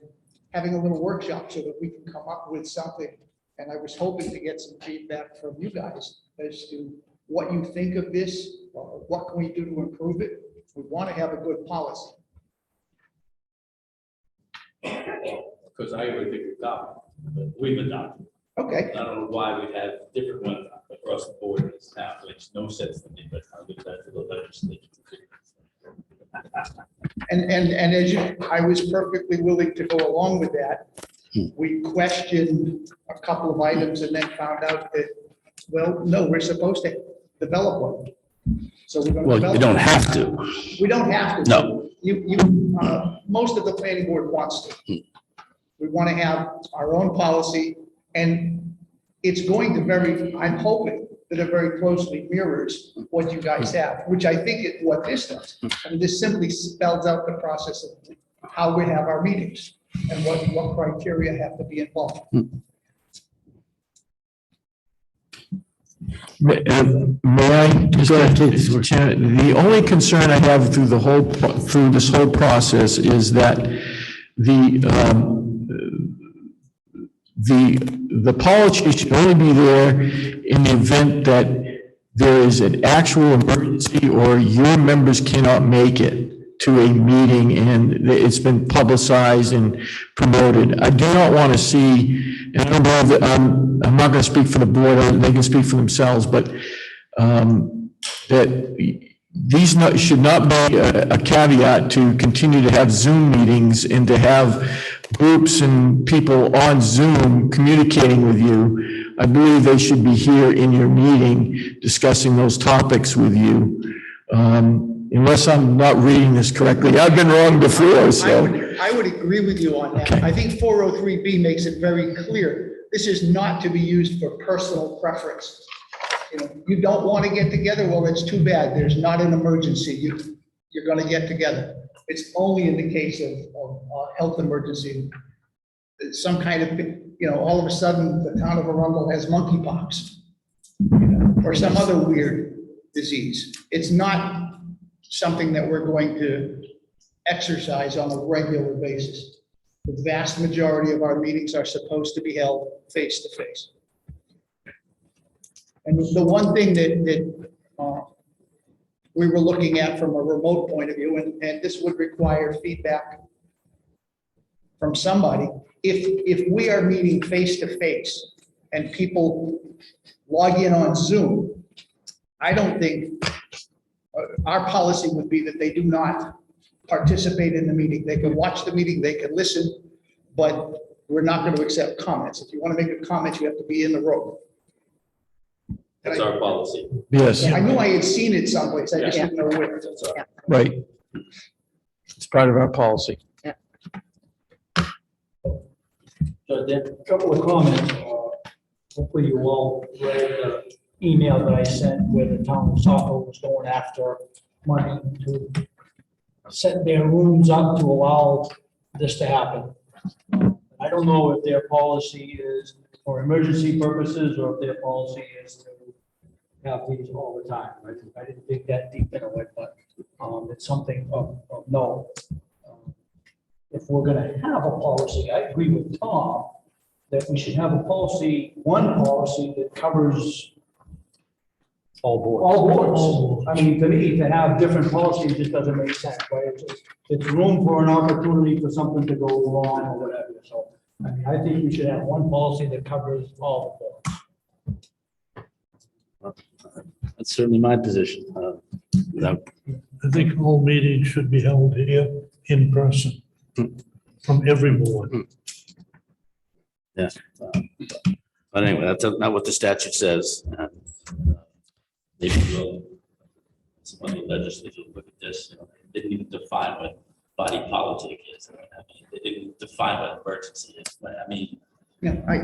K: having a little workshop so that we can come up with something. And I was hoping to get some feedback from you guys as to what you think of this, what can we do to improve it? We want to have a good policy.
J: Because I already think we've adopted.
K: Okay,
J: I don't know why we have different ones across the board in this town, makes no sense to me, but I'll leave that to the legislature.
K: and as you, I was perfectly willing to go along with that. We questioned a couple of items and then found out that, well, no, we're supposed to develop one. So we're going to
B: Well,
K: develop.
B: you don't have to.
K: We don't have to.
B: No.
K: Most of the planning board wants to. We want to have our own policy, and it's going to I'm hoping that it very closely mirrors what you guys have, which I think is what this does. I mean, this simply spells out the process of how we have our meetings and what criteria have to be involved.
C: May I? Mr. Chairman, the only concern I have through this whole process is that the policy should only be there in the event that there is an actual emergency or your members cannot make it to a meeting and it's been publicized and promoted. I do not want to see, and I don't know that I'm not going to speak for the board, they can speak for themselves, but that these should not be a caveat to continue to have Zoom meetings and to have groups and people on Zoom communicating with you. I believe they should be here in your meeting discussing those topics with you. Unless I'm not reading this correctly. I've been wrong before, so.
K: I would agree with you on that.
C: Okay.
K: I think 403B makes it very clear. This is not to be used for personal preference. You know, you don't want to get together, well, that's too bad. There's not an emergency. You're going to get together. It's only in the case of health emergency. Some kind of, all of a sudden, the town of Arundel has monkeypox. or some other weird disease. It's not something that we're going to exercise on a regular basis. The vast majority of our meetings are supposed to be held face to face. And the one thing that we were looking at from a remote point of view, and this would require feedback from somebody, if we are meeting face to face and people log in on Zoom, I don't think our policy would be that they do not participate in the meeting. They can watch the meeting, they can listen, but we're not going to accept comments. If you want to make a comment, you have to be in the room.
J: That's our policy.
C: Yes,
K: I knew I had seen it someplace, I just didn't know where.
J: That's our.
C: right. It's part of our policy.
J: So then,
D: Couple of comments. Hopefully you all read the email that I sent where the town of Saco was going after money to set their rooms up to allow this to happen. I don't know if their policy is for emergency purposes or if their policy is to have these all the time. I didn't dig that deep into it, but it's something of note. If we're gonna have a policy, I agree with Tom that we should have a policy, one policy that covers
A: All boards.
D: all boards. I mean, to me, to have different policies just doesn't make sense, right? It's room for an opportunity for something to go wrong or whatever. So, I mean, I think we should have one policy that covers all the boards.
B: That's certainly my position. Without,
L: I think all meetings should be held here in person from every board.
B: yeah. But anyway, that's not what the statute says. Maybe we'll, some of the legislature will look at this, you know, they didn't even define what body politic is. I mean, they didn't define what emergency is, but I mean.
K: Yeah, I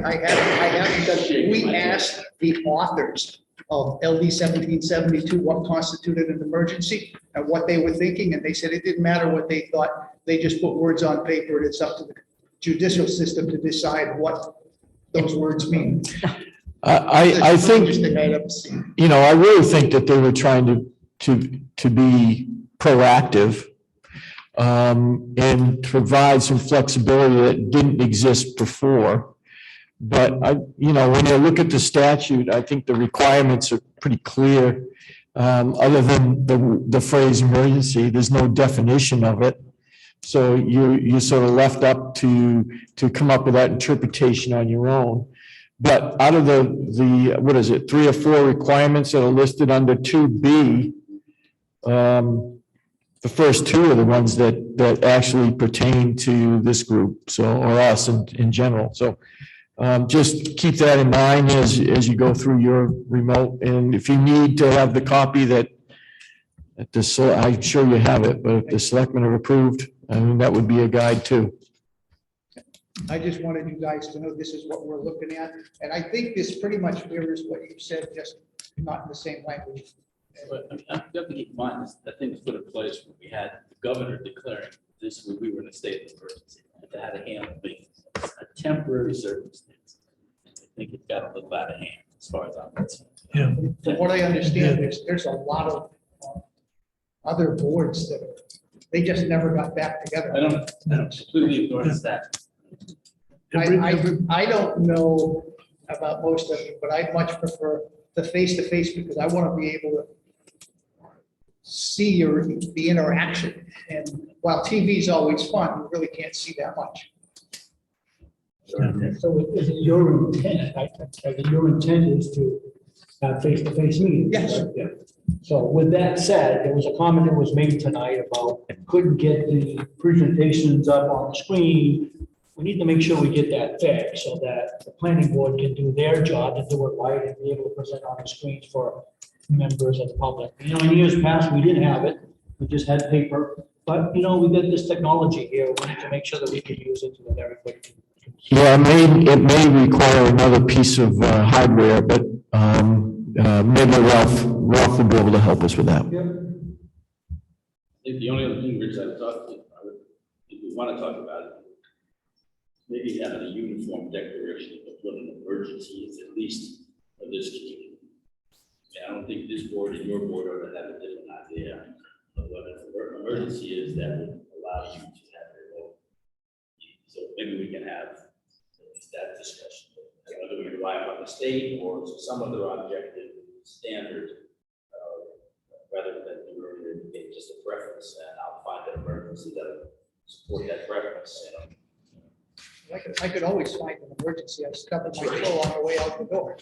K: have, because we asked the authors of LD 1772 what constituted an emergency and what they were thinking, and they said it didn't matter what they thought, they just put words on paper, and it's up to the judicial system to decide what those words mean.
C: I think,
K: Just thing I'd ever seen.
C: you know, I really think that they were trying to be proactive and provide some flexibility that didn't exist before. But you know, when you look at the statute, I think the requirements are pretty clear. Other than the phrase emergency, there's no definition of it. So you're sort of left up to come up with that interpretation on your own. But out of the what is it, 3 or 4 requirements that are listed under 2B, the first 2 are the ones that actually pertain to this group, so, or us in general. So just keep that in mind as you go through your remote. And if you need to have the copy that I'm sure you have it, but if the selectmen have approved, I mean, that would be a guide too.
K: I just wanted you guys to know this is what we're looking at, and I think this pretty much mirrors what you said, just not in the same language.
J: but I mean, you have to keep in mind, that thing was put in place when we had the governor declaring this, we were in a state of emergency. To have a hand, a temporary circumstance. I think it got a little out of hand as far as I'm concerned.
L: Yeah.
K: From what I understand, there's a lot of other boards that they just never got back together.
J: I don't completely ignore the statute.
K: I don't know about most of them, but I much prefer the face-to-face because I want to be able to see the interaction. And while TV is always fun, you really can't see that much.
D: So is it your intent, your intent is to have face-to-face meetings?
K: Yes.
D: Right? Yeah. So with that said, there was a comment that was made tonight about couldn't get the presentations up on the screen. We need to make sure we get that fixed so that the planning board can do their job and do it right and be able to present on the screens for members of the public. You know, in years past, we didn't have it. We just had paper. But, you know, we got this technology here. We need to make sure that we can use it so that everybody can.
C: Yeah, it may require another piece of hardware, but maybe Ralph will be able to help us with that.
J: I think the only other thing, Rich, if we want to talk about it, maybe having a uniform declaration of what an emergency is, at least for this community. your board ought to have a different idea of what an emergency is that would allow you to have your vote. So maybe we can have that discussion, whether we rely on the state or some other objective standard, rather than just a preference, and I'll find an emergency that support that preference.
K: I could always find an emergency. I stubbed my toe on the way out the door.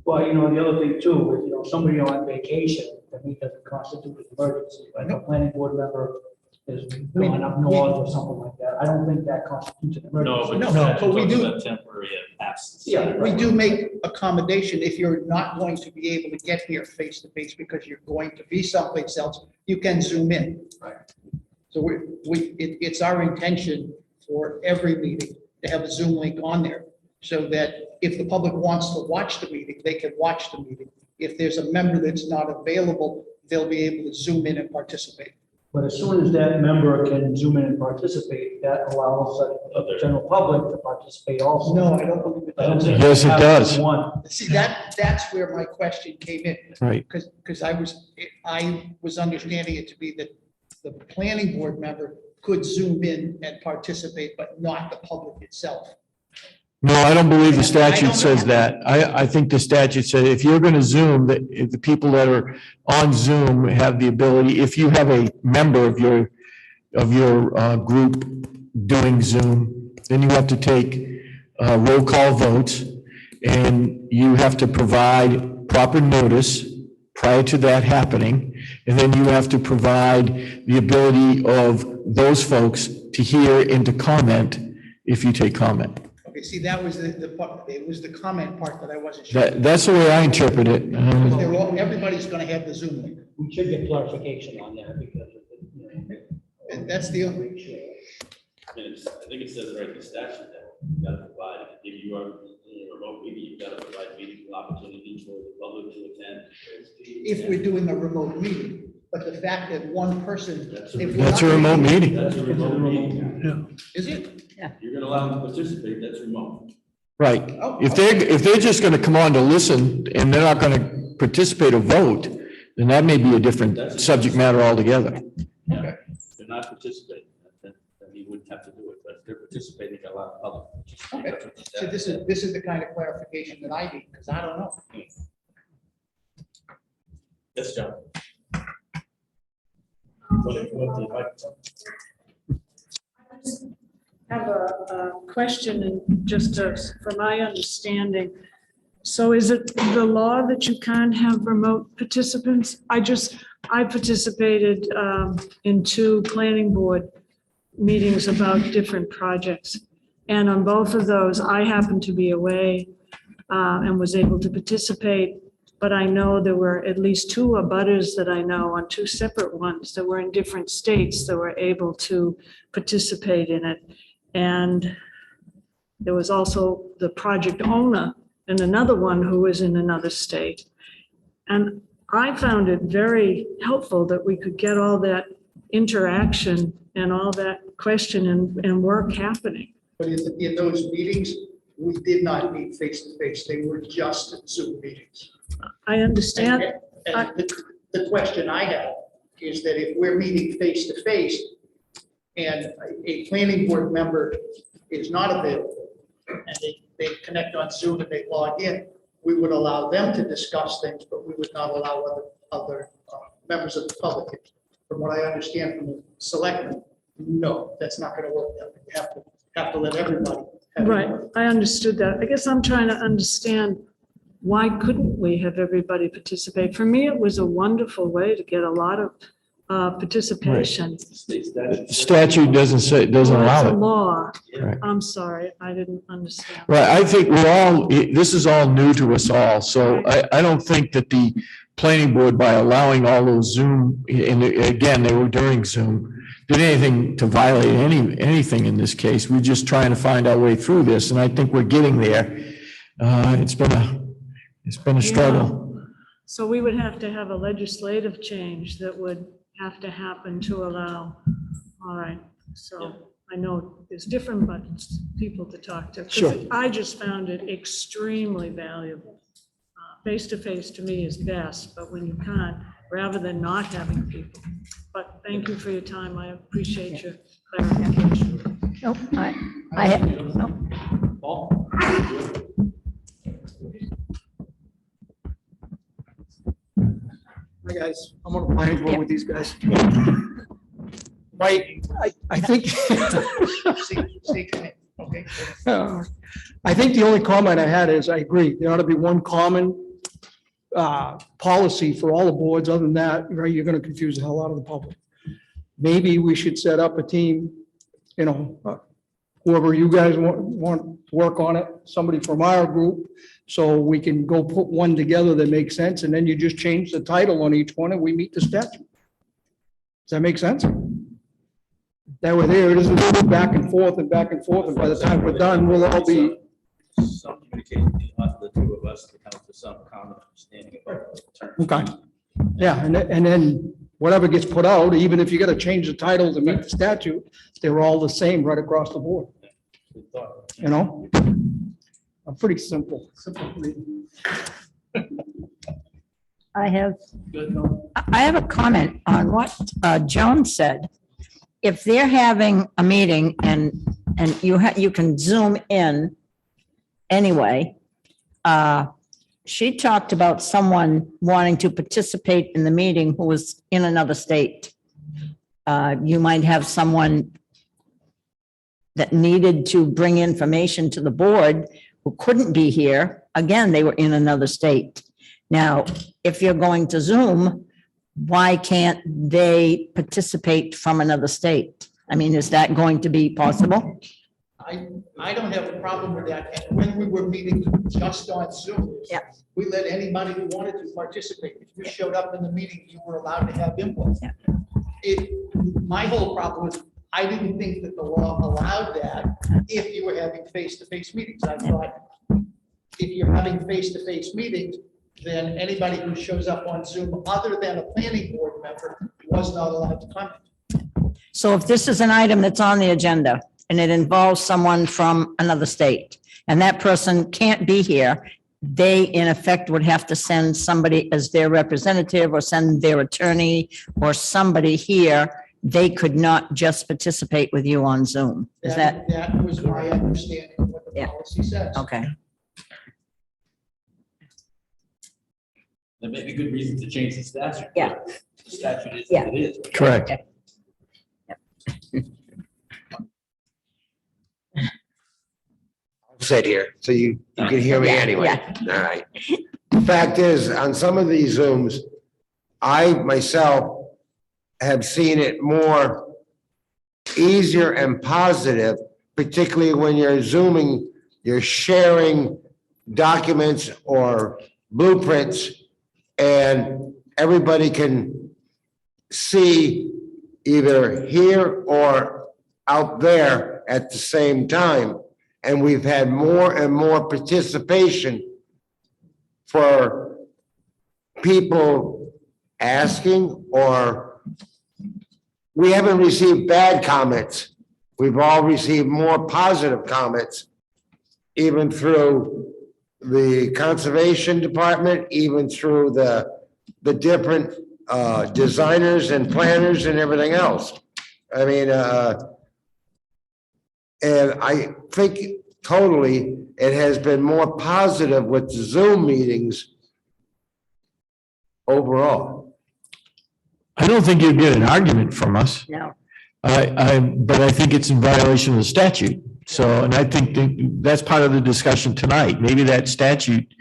D: Well, you know, the other thing too, is, you know, somebody on vacation, that me doesn't constitute an emergency, like a planning board member is going up north or something like that. I don't think that constitutes an emergency.
K: But we do,
J: Temporary absence.
D: Yeah,
K: we do make accommodation if you're not going to be able to get here face to face because you're going to be someplace else, you can zoom in.
D: Right.
K: So it's our intention for every meeting to have a Zoom link on there so that if the public wants to watch the meeting, they can watch the meeting. If there's a member that's not available, they'll be able to zoom in and participate.
D: But as soon as that member can zoom in and participate, that allows the general public to participate also.
K: No, I don't believe it does.
C: Yes, it does.
K: See, that's where my question came in.
C: Right.
K: Because I was understanding it to be that the planning board member could zoom in and participate, but not the public itself.
C: No, I don't believe the
K: I
C: statute
K: don't
C: says
K: know.
C: that. I think the statute says if you're going to Zoom, that if the people that are on Zoom have the ability, if you have a member of your group doing Zoom, then you have to take roll call votes, and you have to provide proper notice prior to that happening, and then you have to provide the ability of those folks to hear and to comment if you take comment.
K: Okay, see, that was the part, it was the comment part that I wasn't sure.
C: That's the way I interpret it.
K: Because everybody's gonna have the Zoom link.
D: We should get clarification on that because, you know,
K: And that's the only,
J: I think it says right in the statute that you gotta provide, if you are in a remote meeting, you've got to provide meaningful opportunities for the public to attend.
K: if we're doing a remote meeting, but the fact that one person.
J: That's
K: if we're
C: That's
K: not
C: a remote
K: gonna-
C: meeting.
J: That's a remote meeting.
K: Is it?
J: You're gonna allow them to participate, that's remote.
C: Right.
K: Oh,
C: If they're just going to come on to listen and they're not going to participate or vote, then that may be a different subject matter altogether.
J: Yeah, if they're not participating, then you wouldn't have to do it, but if they're participating, they got a lot of public.
K: Okay. So this is the kind of clarification that I need, because I don't know.
J: Yes, John.
M: Have a question and just for my understanding. So is it the law that you can't have remote participants? I participated in 2 planning board meetings about different projects. And on both of those, I happened to be away and was able to participate. But I know there were at least 2 abutters that I know on 2 separate ones that were in different states that were able to participate in it. And there was also the project owner and another one who was in another state. And I found it very helpful that we could get all that interaction and all that question and work happening.
K: But in those meetings, we did not meet face to face. They were just Zoom meetings.
M: I understand.
K: And the question I have is that if we're meeting face to face and a planning board member is not available and they connect on Zoom and they log in, we would allow them to discuss things, but we would not allow other members of the public. From what I understand from the selectmen, no, that's not going to work. You have to let everybody.
M: Right, I understood that. I guess I'm trying to understand, why couldn't we have everybody participate? For me, it was a wonderful way to get a lot of participation.
C: Statute doesn't
M: It's
C: allow
M: a
C: it.
M: law.
C: Right.
M: I'm sorry, I didn't understand.
C: Right, I think this is all new to us all, so I don't think that the planning board, by allowing all those Zoom, and again, they were during Zoom, did anything to violate anything in this case. We're just trying to find our way through this, and I think we're getting there. It's been a struggle.
M: So we would have to have a legislative change that would have to happen to allow, all right, so I know there's different people to talk to. 'Cause
C: Sure.
M: I just found it extremely valuable. Face-to-face to me is best, but when you can't, rather than not having people. But thank you for your time. I appreciate your clarification.
G: Nope, I have, nope.
J: Paul?
D: Hi, guys. I'm on a planning board with these guys.
K: Mike,
D: I think.
K: okay.
D: I think the only comment I had is I agree. There ought to be one common policy for all the boards. Other than that, right, you're going to confuse the hell out of the public. Maybe we should set up a team, you know, whoever you guys want to work on it, somebody from our group, so we can go put one together that makes sense, and then you just change the title on each one and we meet the statute. Does that make sense? That way there, it isn't back and forth, and by the time we're done, we'll all be.
J: Some communication between the two of us to come to some common understanding about the terms.
D: Okay. Yeah, and then whatever gets put out, even if you gotta change the title to meet the statute, they're all the same right across the board,
J: Good thought.
D: you know? I'm pretty simple.
G: I have,
J: Good, no?
G: I have a comment on what Joan said. If they're having a meeting and you can zoom in anyway, she talked about someone wanting to participate in the meeting who was in another state. You might have someone that needed to bring information to the board who couldn't be here. Again, they were in another state. Now, if you're going to Zoom, why can't they participate from another state? I mean, is that going to be possible?
K: I don't have a problem with that. And when we were meeting just on Zoom,
G: Yeah.
K: we let anybody who wanted to participate. If you showed up in the meeting, you were allowed to have input.
G: Yeah.
K: My whole problem was, I didn't think that the law allowed that if you were having face-to-face meetings. I thought if you're having face-to-face meetings, then anybody who shows up on Zoom other than a planning board member was not allowed to comment.
G: So if this is an item that's on the agenda and it involves someone from another state and that person can't be here, they in effect would have to send somebody as their representative or send their attorney or somebody here. They could not just participate with you on Zoom. Is that?
K: That was my understanding of what the
G: Yeah.
K: policy says.
G: Okay.
J: There may be good reasons to change the statute.
G: Yeah.
J: The statute is
G: Yeah.
J: what it is.
C: Correct.
F: Sit here, so you can hear me
G: Yeah,
F: anyway.
G: yeah.
F: All right. The fact is, on some of these Zooms, I myself have seen it more easier and positive, particularly when you're Zooming, you're sharing documents or blueprints, and everybody can see either here or out there at the same time. And we've had more and more participation for people asking, or we haven't received bad comments. We've all received more positive comments, even through the conservation department, even through the different designers and planners and everything else. I mean, and I think totally it has been more positive with the Zoom meetings overall.
C: I don't think you'd get an argument from us.
G: No.
C: But I think it's in violation of the statute. So, and I think that's part of the discussion tonight. Maybe that statute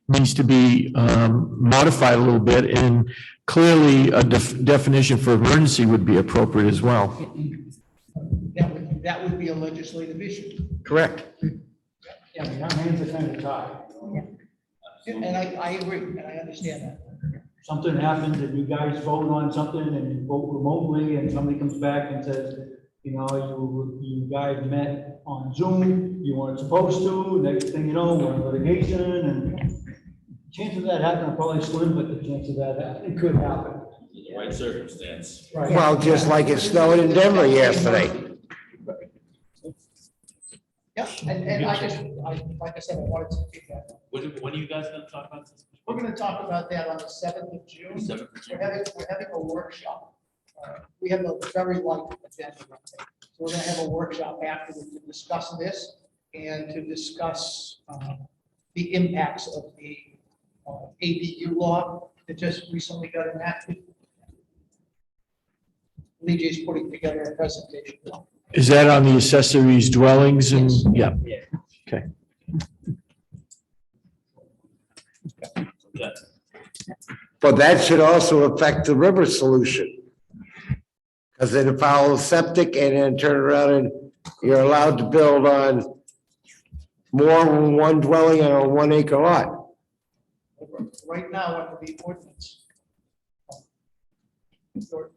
C: needs to be modified a little bit, and clearly a definition for emergency would be appropriate as well.
K: That would be a legislative issue.
C: Correct.
D: Yeah, our hands are kind of tied.
K: And I agree, and I understand that.
D: Something happens and you guys vote on something and you vote remotely and somebody comes back and says, you know, you guys met on Zoom, you weren't supposed to, next thing you know, we're in litigation, and chances of that happening are probably slim, but the chance of that happening could happen.
J: The right circumstance.
D: Right.
F: Well, just like it snowed in Denver yesterday.
K: Yeah, and like I said, I wanted to take that.
J: When are you guys gonna talk about this?
K: We're gonna talk about that on the 7th of June.
J: 7th of June.
K: We're having a workshop. We have a very light agenda. So we're gonna have a workshop afterwards to discuss this and to discuss the impacts of the ADU law that just recently got enacted. Lee is putting together a presentation.
C: Is that on the accessories dwellings and, yeah,
J: Yeah.
F: But that should also affect the river solution. Because then it follows septic and then turn around and you're allowed to build on more than one dwelling on a 1 acre lot.
K: Right now, under the ordinance,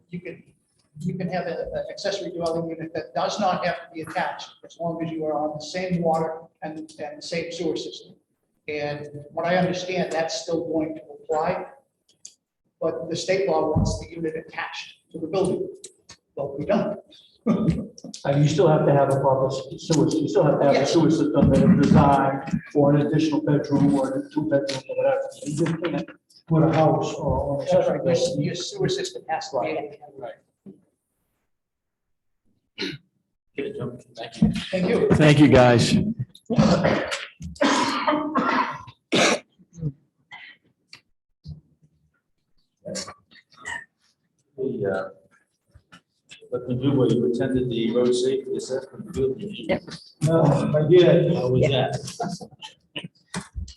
K: you can have an accessory dwelling unit that does not have to be attached as long as you are on the same water and the same sewer system. And what I understand, that's still going to apply. But the state law wants the unit attached to the building. Well, we don't.
D: You still have to have a proper sewer, you still have to have a sewer system that is designed for an additional bedroom or a 2 bedroom or whatever. You just can't put a house or.
K: Your sewer system has to be.
D: Right.
J: Okay, Joe, thank you.
K: Thank you.
C: thank you, guys.
J: What we do, where you attended the road safety assessment field meeting.
G: Yep.
D: I did.
J: How was that?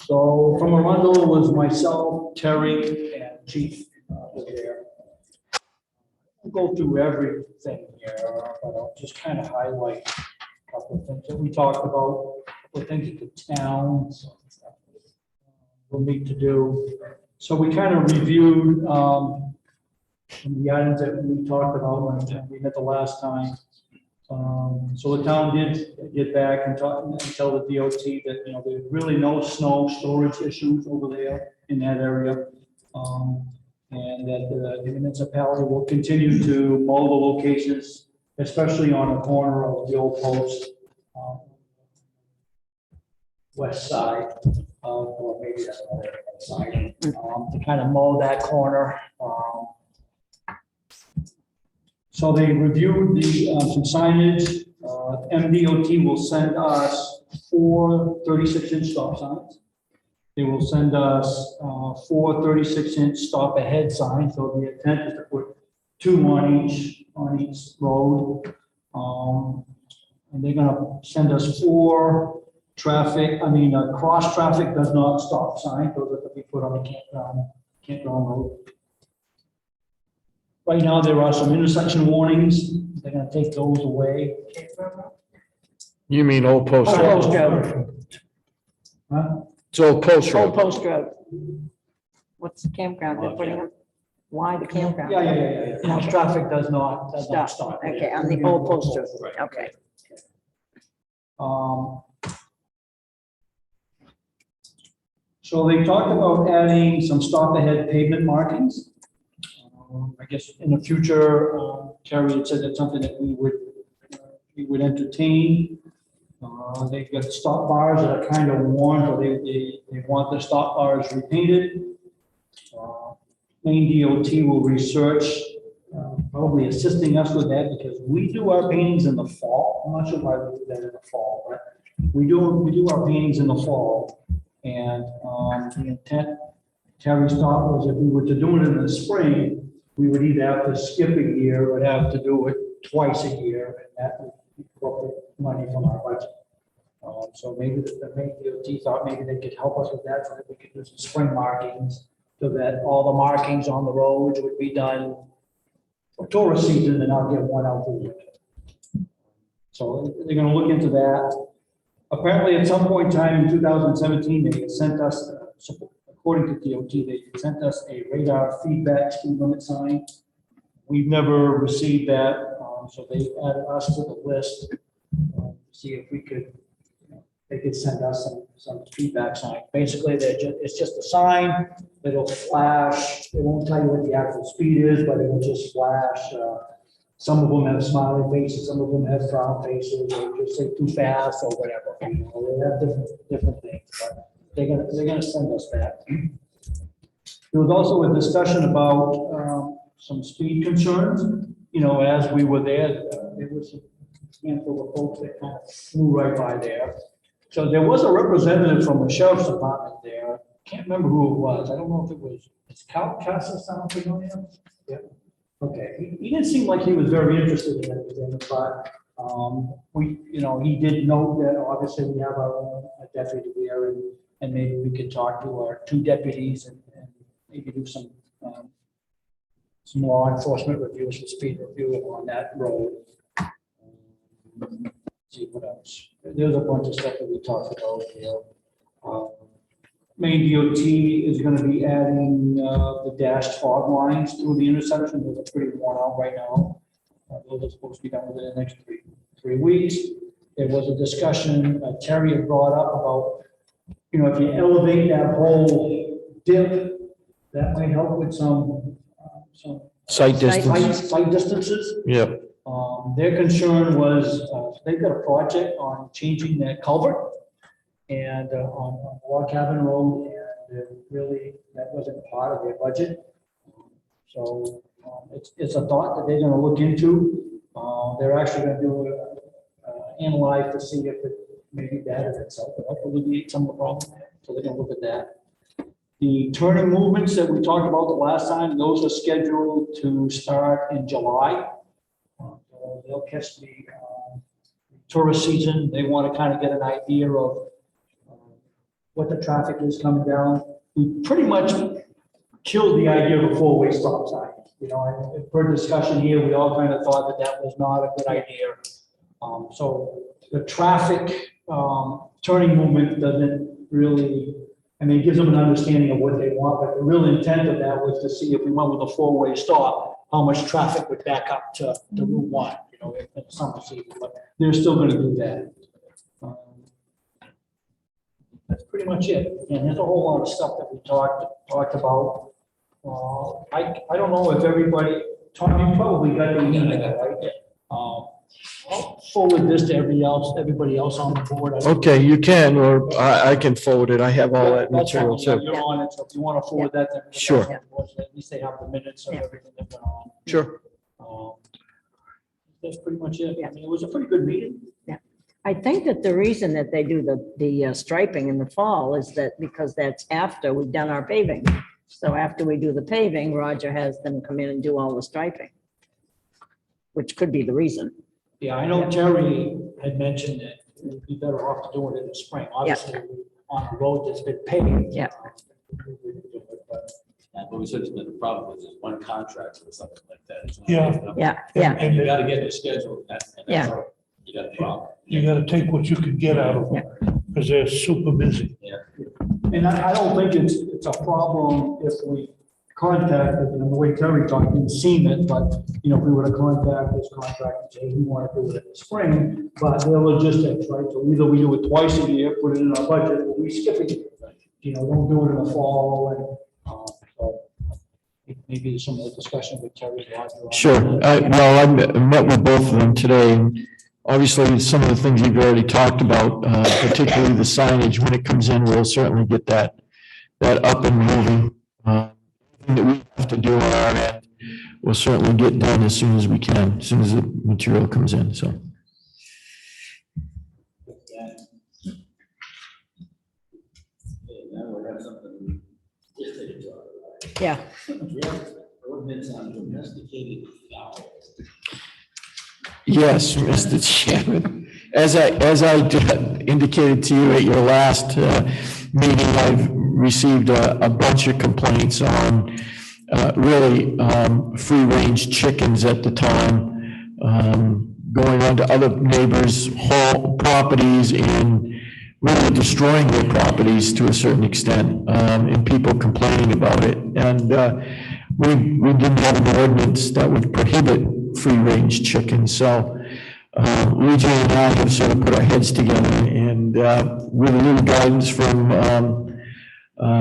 D: So from Arundel was myself, Terry, and Chief were there. I'll go through everything here, but I'll just kind of highlight a couple of things that we talked about, a couple of things that the towns will need to do. So we kind of reviewed the items that we talked about when we met the last time. So the town did get back and talk and tell the DOT that, you know, there's really no snow storage issues over there in that area. And that the municipality will continue to mow the locations, especially on the corner of the old post, west side, or maybe that's other side, to kind of mow that corner. So they reviewed the, some signage. MDOT will send us 4 36-inch stop signs. They will send us 4 36-inch stop ahead signs. So the intent is to put 2 on each road. And they're gonna send us 4 cross traffic does not stop signs. Those are to be put on the campground road. Right now, there are some intersection warnings. They're gonna take those away.
C: You mean Old Post
D: Oh, Post
C: Road?
D: Road. Huh?
C: It's Old Post
G: Old
C: Road.
G: Post Road. What's the campground they're putting up? Why the campground?
D: Yeah. No, traffic does not
G: Stop.
D: stop.
G: Okay, on the Old Post Road.
J: Right.
G: Okay.
D: So they talked about adding some stop ahead pavement markings. I guess in the future, Terry had said that's something that we would entertain. They've got stop bars that are kind of worn, so they want the stop bars repainted. Maine DOT will research, probably assisting us with that because we do our paintings in the fall. I'm not sure why we do that in the fall, but we do our paintings in the fall. And the intent, Terry's thought was if we were to do it in the spring, we would either have to skip a year or have to do it twice a year, and that would incorporate money from our budget. So maybe the Maine DOT thought maybe they could help us with that, so that we could do some spring markings, so that all the markings on the roads would be done for tourist season, and I'll get one out for winter. So they're gonna look into that. Apparently, at some point in time in 2017, they had sent us, according to DOT, they sent us a radar feedback speed limit sign. We've never received that, so they added us to the list. See if we could, they could send us some feedback sign. Basically, it's just a sign that'll flash. It won't tell you what the actual speed is, but it will just flash. Some of them have smiley faces, some of them have frown faces, or just say too fast or whatever. You know, they have different things. But they're gonna send us that. There was also a discussion about some speed concerns, as we were there, there was a handful of folks that kind of flew right by there. So there was a representative from the sheriff's department there, can't remember who it was, I don't know if it was, it's Cal Casa, sound familiar? Yeah, okay, he didn't seem like he was very interested in anything, but he did note that obviously we have our own deputy there, and maybe we could talk to our two deputies and maybe do some law enforcement reviews, some speed review on that road. See what else. There's a bunch of stuff that we talked about here. Main DOT is going to be adding the dashed fog lines through the intersection. Those are pretty worn out right now. Those are supposed to be done within the next three weeks. There was a discussion Terry had brought up about, if you elevate that whole dip, that might help with some
C: Sight distance.
D: Sight distances.
C: Yep.
D: Their concern was, they've got a project on changing that culvert and on Log Cabin Road, and really, that wasn't part of their budget. So it's a thought that they're gonna look into. They're actually gonna do analyze to see if it maybe that in itself will help alleviate some of the problem. So they're gonna look at that. The turning movements that we talked about the last time, those are scheduled to start in July. They'll catch the tourist season. They want to kind of get an idea of what the traffic is coming down. We pretty much killed the idea of a four-way stop sign. And per discussion here, we all kind of thought that was not a good idea. So the traffic turning movement doesn't really, it gives them an understanding of what they want, but the real intent of that was to see if we went with a four-way stop, how much traffic would back up to Route 1, in the summer season, but they're still going to do that. That's pretty much it. And there's a whole lot of stuff that we talked about. I don't know if everybody, Tom, you probably got the email, right? I'll forward this to everybody else on the board.
C: Okay, you can, or I can forward it. I have all that
D: That's fine.
C: material
D: Yeah,
C: too.
D: you're on it, so if you want to forward that, then.
C: Sure.
D: At least they have the minutes of everything that went on.
C: Sure.
D: That's pretty much it. It was a pretty good meeting.
G: I think that the reason that they do the striping in the fall is that because that's after we've done our paving. So after we do the paving, Roger has them come in and do all the striping, which could be the reason.
D: Yeah, I know Terry had mentioned that we'd be better off to do it in the spring, obviously, on a road that's been paved.
G: Yeah.
J: But we said the problem is there's one contract or something like that. It's not
L: Yeah.
J: enough.
G: Yeah.
J: And you gotta get the schedule. That's
G: Yeah.
J: all. You got a problem.
L: You gotta take what you can get out of them, because they're super busy.
D: And I don't think it's a problem if we contacted, and the way Terry talked, didn't seem it, but, if we were to contact this contractor and say, we want to do it in the spring, but they're logistics, right? So either we do it twice a year, put it in our budget, or we skip it. Don't do it in the fall, and, so maybe some of the discussion with Terry.
C: Sure. I met with both of them today. And obviously, some of the things you've already talked about, particularly the signage, when it comes in, we'll certainly get that up and moving. That we have to do on our end, we'll certainly get done as soon as we can, as soon as the material comes in, so.
J: Now we have something.
G: Yeah.
J: Ordinance on domesticated fowl.
C: Yes, Mr. Chairman. As I indicated to you at your last meeting, I've received a bunch of complaints on really free-range chickens at the time, going onto other neighbors' home properties and really destroying their properties to a certain extent, and people complaining about it. And we didn't have an ordinance that would prohibit free-range chickens. So Luigi and I have sort of put our heads together, and with a little guidance from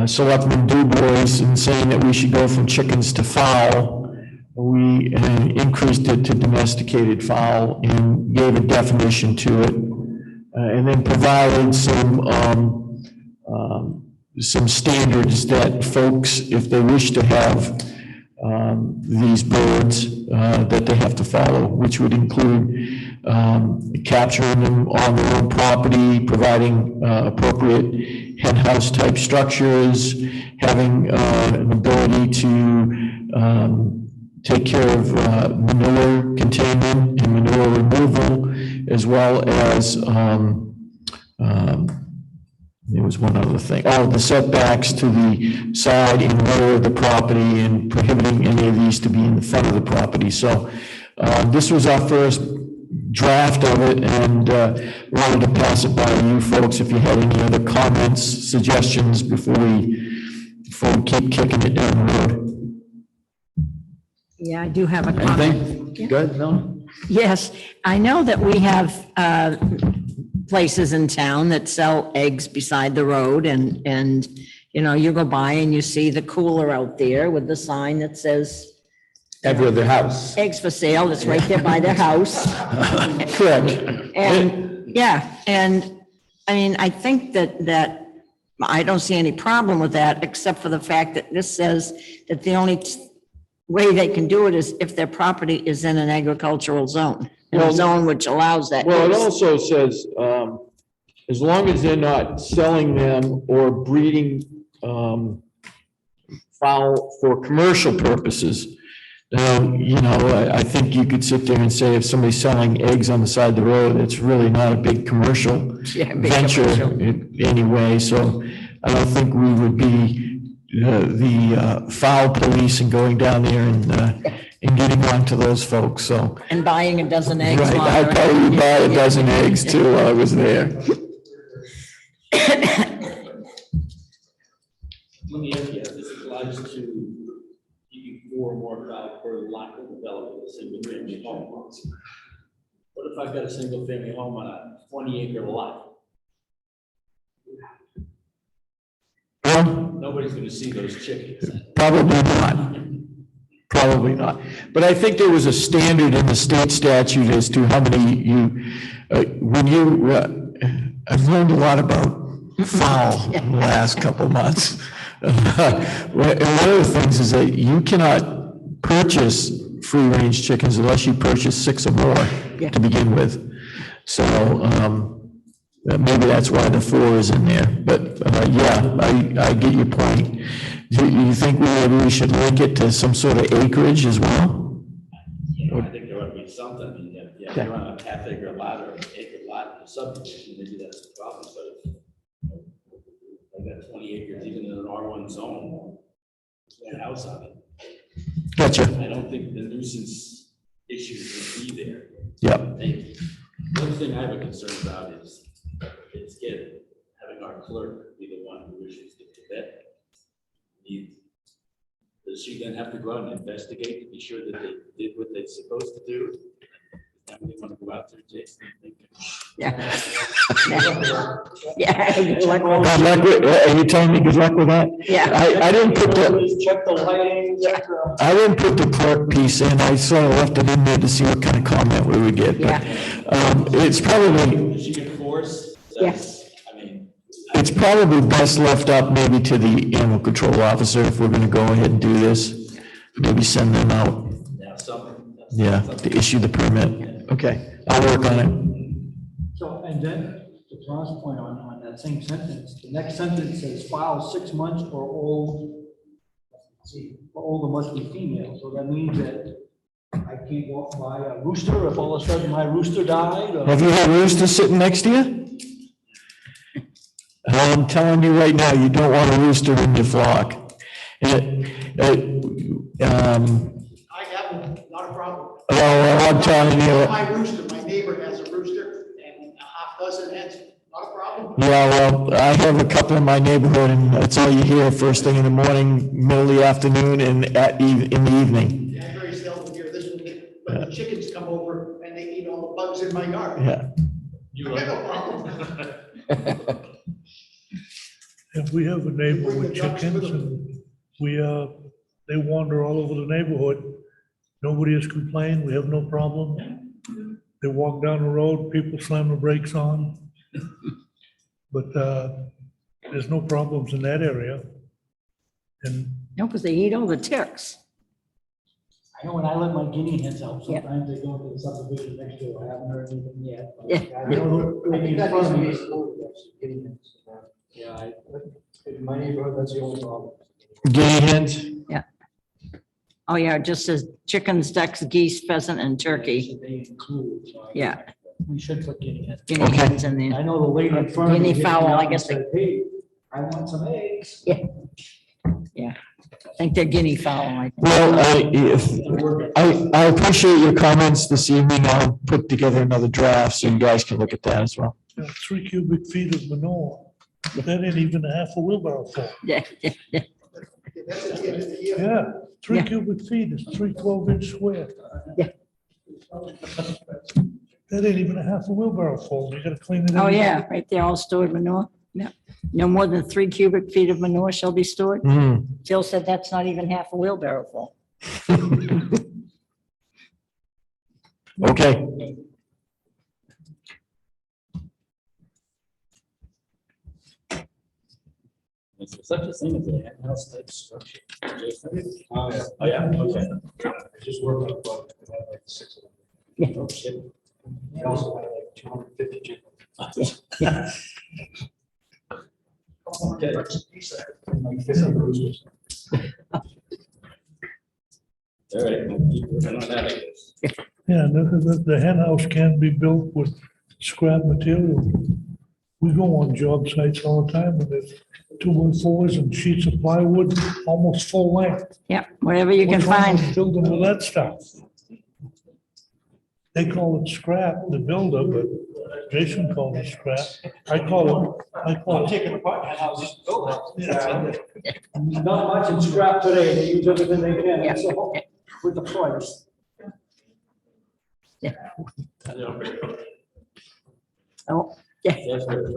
C: Selectmen DuBois in saying that we should go from chickens to fowl, we increased it to domesticated fowl and gave a definition to it, and then provided some some standards that folks, if they wish to have these birds, that they have to follow, which would include capturing them on their own property, providing appropriate hen house type structures, having an ability to take care of manure containment and manure removal, as well as there was one other thing, the setbacks to the side and rear of the property and prohibiting any of these to be in the front of the property. So this was our first draft of it, and wanted to pass it by you folks if you had any other comments, suggestions before we keep kicking it down the road.
G: Yeah, I do have a comment.
B: Anything? Good, no?
G: Yes, I know that we have places in town that sell eggs beside the road, and you know, you go by and you see the cooler out there with the sign that says
B: Every other house.
G: eggs for sale. It's right there by their house.
C: Correct.
G: And, yeah, and I mean, I think that I don't see any problem with that, except for the fact that this says that the only way they can do it is if their property is in an agricultural zone, in a zone which allows that.
C: Well, it
G: use.
C: also says, as long as they're not selling them or breeding fowl for commercial purposes, you know, I think you could sit there and say if somebody's selling eggs on the side of the road, it's really not a big commercial venture anyway. So I don't think we would be the fowl police and going down there and getting on to those folks, so.
G: And buying a dozen eggs.
C: Right,
G: while
C: I'd
G: they're-
C: probably buy a dozen eggs too while I was there.
J: Let me ask you, this applies to keeping 4 or more fowl per lot of development, a single family home. What if I've got a single family home on a 20-acre lot?
C: Well,
J: Nobody's gonna see those chickens.
C: probably not. Probably not. But I think there was a standard in the state statute as to how many I've learned a lot about fowl in the last couple of months. And one of the things is that you cannot purchase free-range chickens unless you purchase 6 or more to begin with. So maybe that's why the 4 is in there. But yeah, I get your point. Do you think we should link it to some sort of acreage as well?
J: You know, I think there ought to be something, I mean, if you're on a half-acre lot or an acre lot in a subdivision, maybe that's a problem, but I've got 20 acres, even in an R1 zone, there's a house on it.
C: Gotcha.
J: I don't think the nuisance issues would be there.
C: Yep.
J: One thing I have a concern about is having our clerk be the one who issues the vet. Does she then have to go out and investigate to be sure that they did what they're supposed to do? And we want to go out there, Jason, and think.
G: Yeah. Yeah. Good luck with
C: Good luck with, are you telling me good luck with that?
G: Yeah.
C: I didn't put
D: Check the lighting, check the.
C: I didn't put the clerk piece in. I sort of left it in there to see what kind of comment we would get. But, it's probably,
J: Does she enforce?
G: Yes.
J: I mean.
C: it's probably best left up maybe to the animal control officer if we're gonna go ahead and do this. Maybe send them out,
J: Yeah, something.
C: to issue the permit. Okay, I'll work on it.
D: So, and then, to John's point on that same sentence, the next sentence says file 6 months or old. Let's see, or older must be female, so that means that I can't walk by a rooster if all of a sudden my rooster died, or.
C: Have you had roosters sitting next to you? I'm telling you right now, you don't want a rooster in your flock.
K: I have them, not a problem.
C: Oh, I'm telling you.
K: My rooster, my neighbor has a rooster and a half dozen hens, not a problem.
C: Yeah, well, I have a couple in my neighborhood, and that's all you hear first thing in the morning, middle of the afternoon, and in the evening.
K: Yeah, I very seldom hear this one, but the chickens come over and they eat all the bugs in my yard.
C: Yeah.
K: I got no problem.
L: If we have a neighbor with chickens and they wander all over the neighborhood, nobody has complained, we have no problem. They walk down the road, people slam the brakes on. But there's no problems in that area. And
G: No, because they eat all the ticks.
D: I know when I let my guinea hens out,
G: Yeah.
D: sometimes they go to the subdivision next door. I haven't heard anything yet. but
G: Yeah.
D: I know they're in front of me.
F: Yeah, in my neighborhood, that's the only problem.
C: Guinea hens?
G: Oh, yeah, it just says chickens, ducks, geese, pheasant, and turkey.
D: They include, so I-
G: Yeah,
D: We should put guinea hens.
G: guinea
C: Okay.
G: hens in there.
D: I know the lady in front of me.
G: Guinea
D: hit me
G: fowl,
D: up
G: I
D: and
G: guess they-
D: said, hey, I want some eggs.
G: I think they're guinea fowl, I think.
C: Well, I appreciate your comments this evening. I'll put together another draft so you guys can look at that as well.
L: 3 cubic feet of manure, that ain't even a half a wheelbarrow full.
G: Yeah,
F: That's at the end of the year.
L: Yeah, 3
G: Yeah.
L: cubic feet is 3 12-inch square.
G: Yeah.
L: That ain't even a half a wheelbarrow full. You gotta clean it.
G: Oh,
L: every
G: yeah,
L: day.
G: right there, all stored manure. Yeah. No more than 3 cubic feet of manure shall be stored.
C: Hmm.
G: Jill said that's not even half a wheelbarrow full.
C: Okay,
J: Is there such a thing as a hen house type structure? Oh, yeah, okay.
F: Just work on a boat, I had like 6 of them.
G: Yeah.
F: Oh, shit. I also had like 250 chickens.
G: Yeah.
J: Okay.
F: And like 50 roosters.
J: All right, we'll keep working on that, I guess.
L: Yeah, the hen house can be built with scrap material. We go on job sites all the time and there's 2x4s and sheets of plywood, almost full length.
G: Yeah, whatever you can
L: What's wrong
G: find.
L: with building with that stuff? They call it scrap, the builder, but Jason called it scrap. I call it.
D: Taking apart hen houses, build houses.
L: Yeah.
D: Not much in scrap today. They use everything they
G: Yeah.
D: can, so with the price.
G: Oh, yeah,
J: Yes, sir.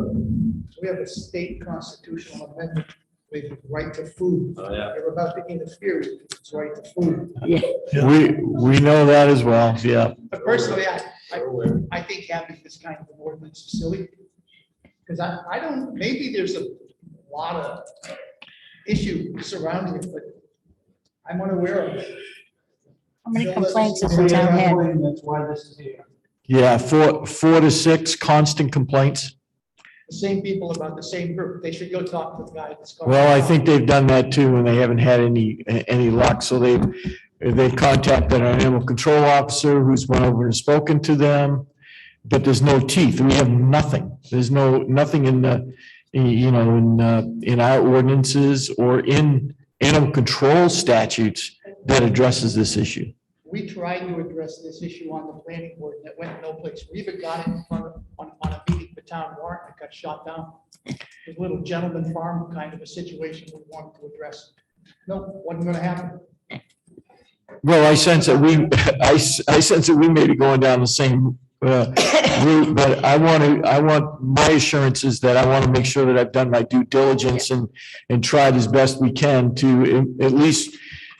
K: We have a state constitutional amendment with right to food.
J: Oh, yeah.
K: They're about to interfere with its right to food.
G: yeah.
C: we know that as well, yeah.
K: But personally, I think having this kind of an ordinance is silly. Because I don't, maybe there's a lot of issue surrounding it, but I'm unaware of it.
G: How many complaints has the town had?
D: That's why this is here.
C: Yeah, 4 to 6 constant complaints.
K: The same people about the same group. They should go talk to the guy that's.
C: Well, I think they've done that too, and they haven't had any luck, so they've contacted our animal control officer, who's went over and spoken to them, but there's no teeth, we have nothing, there's nothing in the, in our ordinances or in animal control statutes that addresses this issue.
K: We tried to address this issue on the planning board and it went no place. We even got it in front of, on a meeting for town warrant that got shot down. It was a little gentleman farm kind of a situation we wanted to address. No, wasn't gonna happen.
C: Well, I sense that I sense that we may be going down the same route, but I want my assurances that I want to make sure that I've done my due diligence and tried as best we can to, at least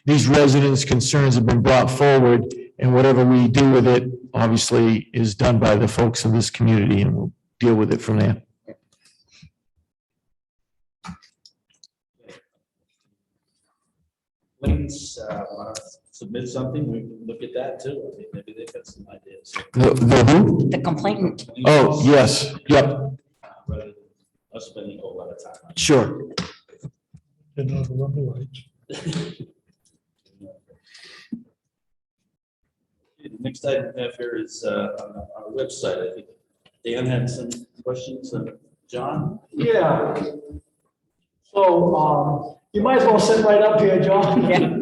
C: these residents' concerns have been brought forward, and whatever we do with it, obviously, is done by the folks in this community, and we'll deal with it from there.
J: Ladies, want to submit something, we can look at that too. I mean, maybe they've got some ideas.
C: The who?
G: The complainant.
C: Oh, yes, yep,
J: Rather than us spending a whole lot of time on it.
C: sure.
L: They're not the lights.
J: The next item we have here is on our website. I think Dan had some questions. John?
D: Yeah. So, you might as well sit right up here, John.
G: Yeah.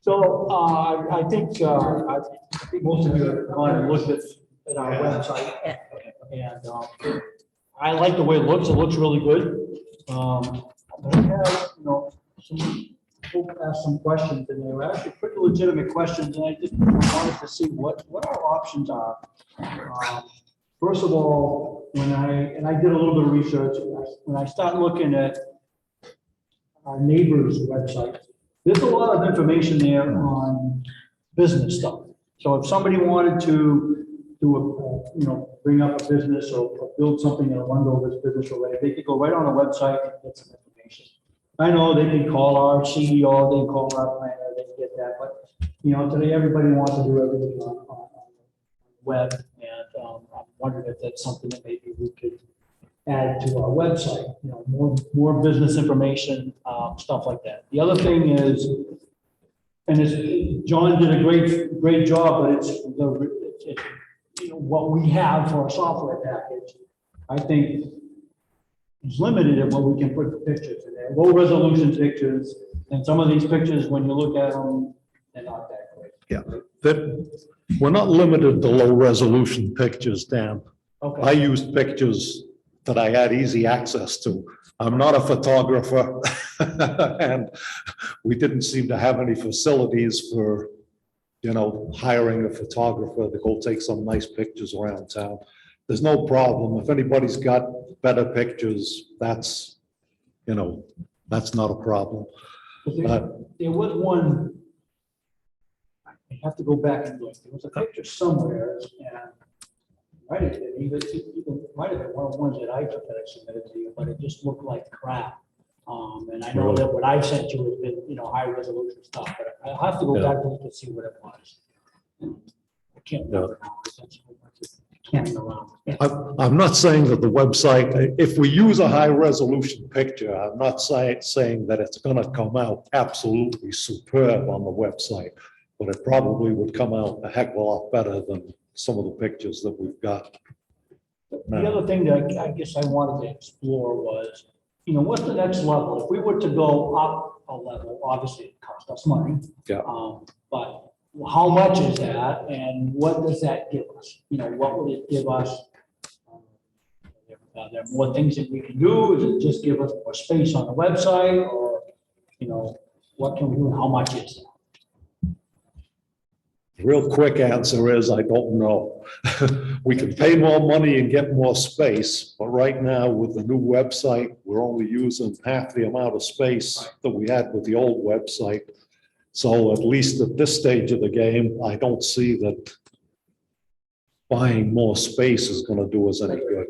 D: So, I think most of you have gone and looked at our website. And, I like the way it looks. It looks really good. I have, some asked some questions, and they were actually pretty legitimate questions, and I just wanted to see what our options are. First of all, when I did a little bit of research, when I start looking at our neighbor's website, there's a lot of information there on business stuff. So if somebody wanted to do bring up a business or build something in Arundel that's business related, they could go right on the website and get some information. I know they can call our CEO, they can call our planner, they can get that, but, today everybody wants to do everything on the web, and I'm wondering if that's something that maybe we could add to our website, more business information, stuff like that. The other thing is, and John did a great job, but it's what we have for a software package, I think is limited at what we can put the pictures in there, low resolution pictures, and some of these pictures, when you look at them, they're not that great.
N: Yeah, that, we're not limited to low resolution pictures, Dan.
D: Okay.
N: I used pictures that I had easy access to. I'm not a photographer and we didn't seem to have any facilities for, hiring a photographer to go take some nice pictures around town. There's no problem. If anybody's got better pictures, that's not a problem.
D: There was one, I have to go back and look, there was a picture somewhere, and might have been, even might have been one of the ones that I took that I submitted to you, but it just looked like crap. And I know that what I've sent you has been, high resolution stuff, but I'll have to go back and look to see what it was. I can't remember now. Can't remember.
N: I'm not saying that the website, if we use a high resolution picture, I'm not saying that it's going to come out absolutely superb on the website, but it probably would come out a heck of a lot better than some of the pictures that we've got.
D: The other thing that I guess I wanted to explore was, what's the next level? If we were to go up a level, obviously it costs us money.
N: Yeah.
D: But how much is that and what does that give us? What would it give us? Are there more things that we can do? Does it just give us more space on the website, or, what can we do and how much is that?
N: The real quick answer is I don't know. We can pay more money and get more space, but right now with the new website, we're only using half the amount of space that we had with the old website. So at least at this stage of the game, I don't see that buying more space is going to do us any good.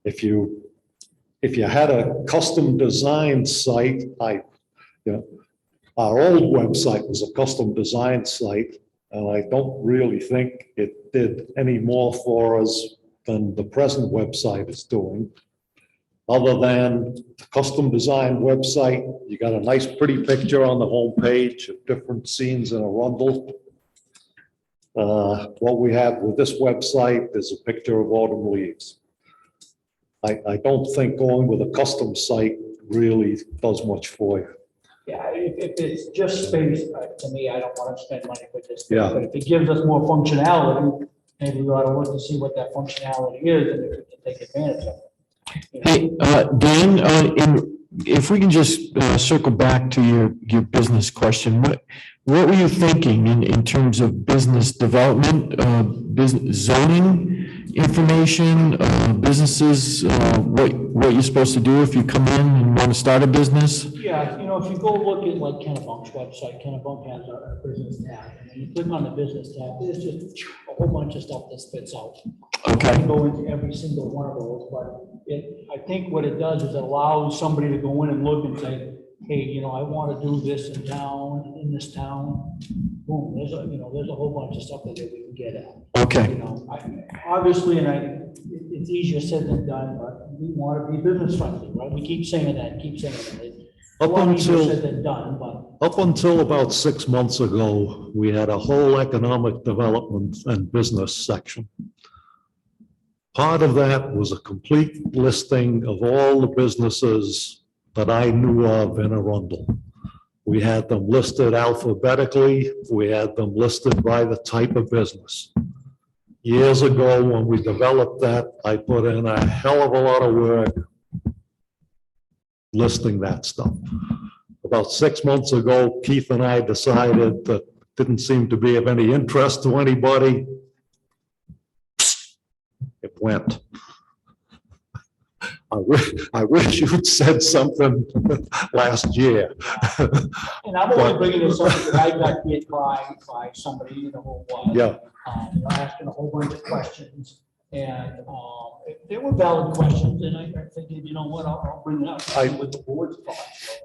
N: If you had a custom design site, our old website was a custom design site, and I don't really think it did any more for us than the present website is doing. Other than the custom design website, you got a nice pretty picture on the home page of different scenes in Arundel. What we have with this website is a picture of autumn leaves. I don't think going with a custom site really does much for you.
D: Yeah, if it's just space, to me, I don't want to spend money with this.
N: Yeah.
D: But if it gives us more functionality, maybe we ought to look to see what that functionality is and if we can take advantage of it.
C: Hey, Dan, if we can just circle back to your business question, what were you thinking in terms of business development, business zoning information, businesses, what you're supposed to do if you come in and want to start a business?
D: Yeah, if you go look at like Kennebunk's website, Kennebunk has a business tab, and when you click on the business tab, there's just a whole bunch of stuff that spits out.
C: Okay.
D: I can go into every single one of those, but I think what it does is it allows somebody to go in and look and say, hey, I want to do this in town, in this town. Boom, there's a whole bunch of stuff that we can get at.
C: Okay.
D: Obviously, it's easier said than done, but we want to be business friendly, right? We keep saying that. It's a lot easier said than done, but.
N: Up until about 6 months ago, we had a whole economic development and business section. Part of that was a complete listing of all the businesses that I knew of in Arundel. We had them listed alphabetically. We had them listed by the type of business. Years ago, when we developed that, I put in a hell of a lot of work listing that stuff. About 6 months ago, Keith and I decided that didn't seem to be of any interest to anybody. It went. I wish you'd said something last year.
D: And I'm only bringing this up because I got hit by somebody, you know, who was.
N: Yeah,
D: Asking a whole bunch of questions, and they were valid questions, and I figured, you know what, I'll bring it up, see what the board's thoughts.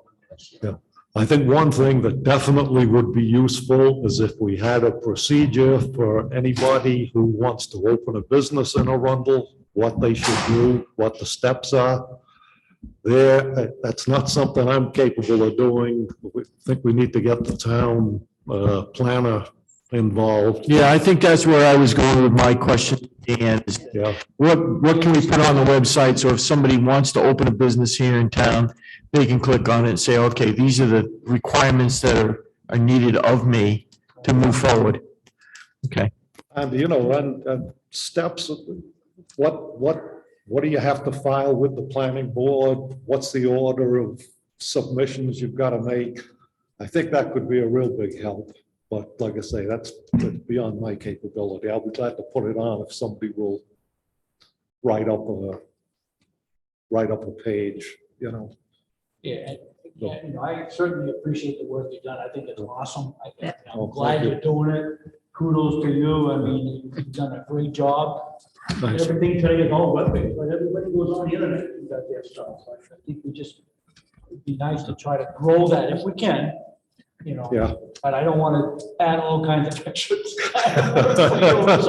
N: yeah. I think one thing that definitely would be useful is if we had a procedure for anybody who wants to open a business in Arundel, what they should do, what the steps are. That's not something I'm capable of doing. I think we need to get the town planner involved.
C: Yeah, I think that's where I was going with my question, Dan. Is
N: Yeah,
C: what can we put on the website? So if somebody wants to open a business here in town, they can click on it and say, okay, these are the requirements that are needed of me to move forward. Okay.
N: and you know, and steps, what do you have to file with the planning board? What's the order of submissions you've got to make? I think that could be a real big help. But like I say, that's beyond my capability. I'll be glad to put it on if somebody will write up a page, you know.
D: Yeah, you know, I certainly appreciate the work you've done, I think it's awesome,
N: Oh,
D: I'm glad
N: thank you.
D: you're doing it, kudos to you, I mean, you've done a great job.
N: Thanks.
D: Everything today is all web-based, right, everybody goes on the internet, and does their stuff, so I think it'd be nice to try to grow that if we can, you know.
N: Yeah.
D: But I don't want to add all kinds of extras. That's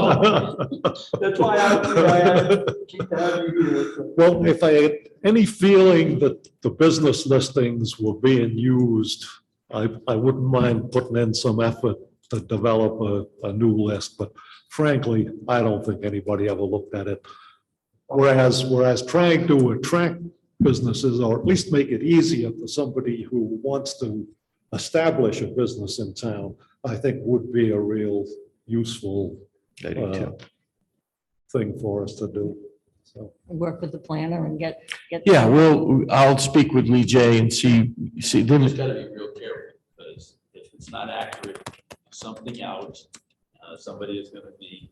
D: why I keep having you do it.
N: Well, if I had any feeling that the business listings were being used, I wouldn't mind putting in some effort to develop a new list, but frankly, I don't think anybody ever looked at it. Whereas trying to attract businesses, or at least make it easier for somebody who wants to establish a business in town, I think would be a real useful thing for us to do. So,
G: Work with the planner and get.
C: Yeah, I'll speak with Lee J and see them.
J: Just gotta be real careful, because if it's not accurate, something out, somebody is gonna be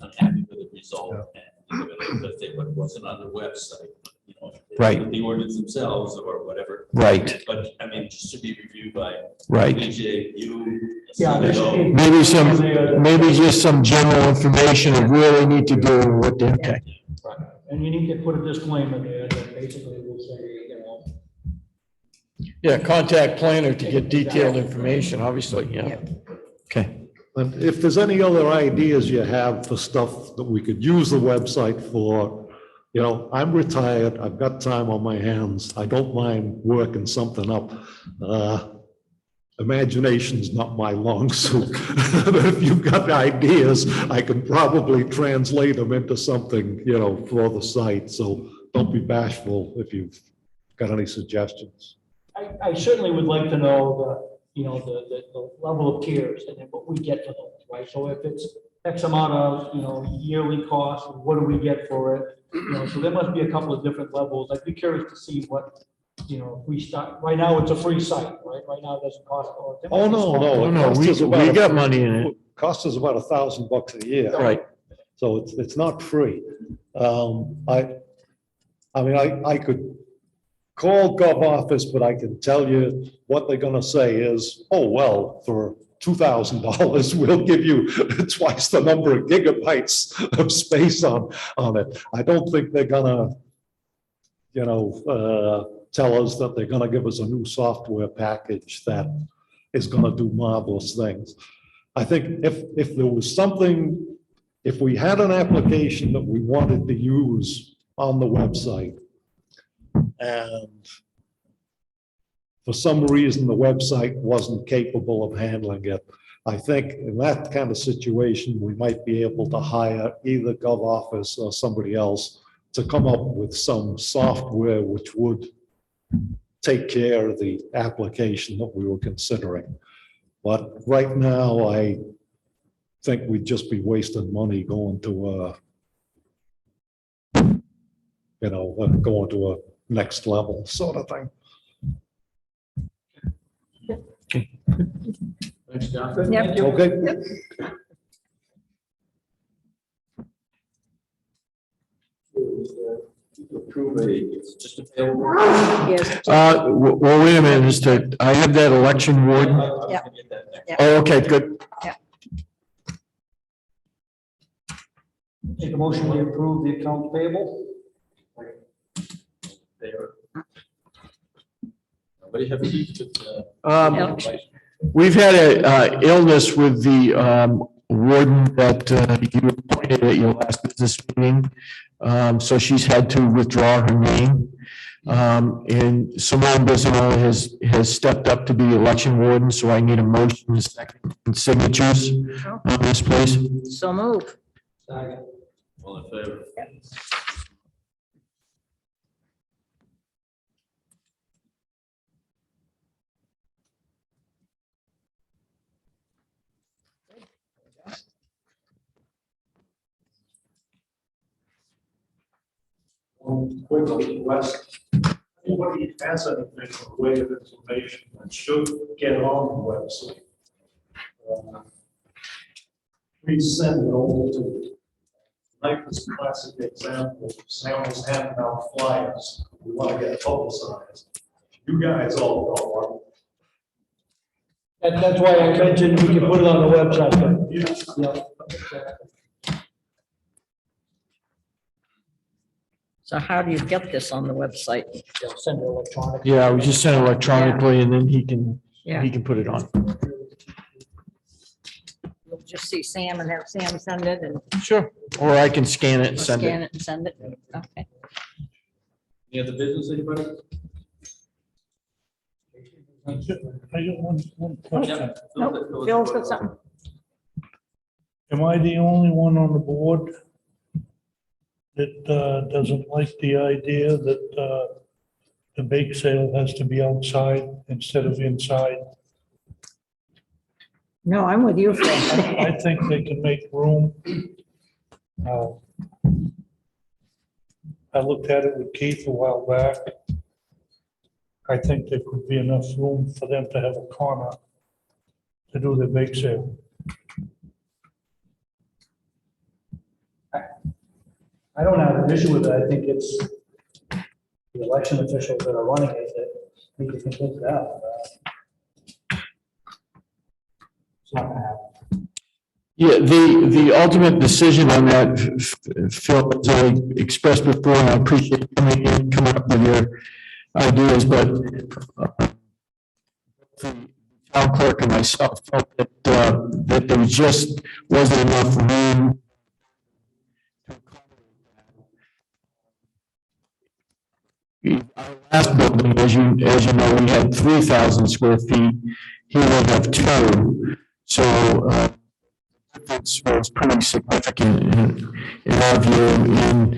J: unhappy with the result. And they're gonna say what wasn't on the website, you know.
C: Right.
J: The ordinance themselves or whatever.
C: Right.
J: But I mean, just to be reviewed by.
C: Right.
J: BJ, you.
D: Yeah,
C: Maybe just some general information of where they need to go and what they, okay.
D: Right. And you need to put a disclaimer there that basically will say, you know.
C: Yeah, contact planner to get detailed information, obviously, yeah. Okay.
N: and if there's any other ideas you have for stuff that we could use the website for, you know, I'm retired, I've got time on my hands, I don't mind working something up. Imagination's not my long suit. But if you've got ideas, I can probably translate them into something, you know, for the site. So don't be bashful if you've got any suggestions.
D: I certainly would like to know the level of tiers and then what we get for those, right? So if it's X amount of, yearly cost, what do we get for it? So there must be a couple of different levels. I'd be curious to see what, if we start, right now it's a free site, right? Right now it doesn't cost.
N: Oh, no.
C: Oh, no, we got money in it.
N: Costs us about $1,000 a year.
C: Right.
N: So it's not free. I mean, I could call Gov office, but I can tell you what they're gonna say is, oh, well, for $2,000, we'll give you twice the number of gigabytes of space on it. I don't think they're gonna, tell us that they're gonna give us a new software package that is gonna do marvelous things. I think if there was something, if we had an application that we wanted to use on the website, and for some reason the website wasn't capable of handling it, I think in that kind of situation, we might be able to hire either Gov office or somebody else to come up with some software which would take care of the application that we were considering. But right now, I think we'd just be wasting money going to a next level sort of thing.
J: Thanks, John.
G: Yep.
N: Okay.
J: Approve it's just a fail.
G: Yes.
C: Well, wait a minute, Mr. I have that election warden.
G: Yeah.
C: Oh, okay, good.
D: Take a motion to approve the accounts payable.
J: Nobody have heat to.
C: We've had a illness with the warden that you appointed at your last business meeting. So she's had to withdraw her name. And Simone Bizzarro has stepped up to be election warden, so I need a motion, second, and signatures on this, please.
G: So move.
J: All in favor?
N: Quickly, West, anybody has anything in the way of information that should get on the website, please send it over to me. Like this classic example, Sam was handing out flyers, we want to get publicized. You guys all know
D: That's why I mentioned we can put it on the website.
N: one. Yes.
D: Yeah.
G: So how do you get this on the website?
D: They'll send it electronically.
C: Yeah, we just sent it electronically and then he
G: Yeah.
C: can put it on.
G: You'll just see Sam and have Sam send it and
C: Sure. Or I can scan it and send
G: scan
C: it.
G: it and send it. Okay.
J: Any other business, anybody?
L: I got one question.
G: Nope, Phil's got something.
L: Am I the only one on the board that doesn't like the idea that the bake sale has to be outside instead of inside?
G: No, I'm with you, Phil.
L: I think they can make room. I looked at it with Keith a while back. I think there could be enough room for them to have a corner to do their bake sale.
D: I don't have an issue with it. I think it's the election officials that are running it that need to complete that. It's not gonna happen.
C: Yeah, the ultimate decision on that, Phil, as I expressed before, and I appreciate you coming up with your ideas, but the town clerk and myself felt that there just wasn't enough room. Our last building, as you know, we had 3,000 square feet. Here we have 2. So difference was pretty significant in our view, and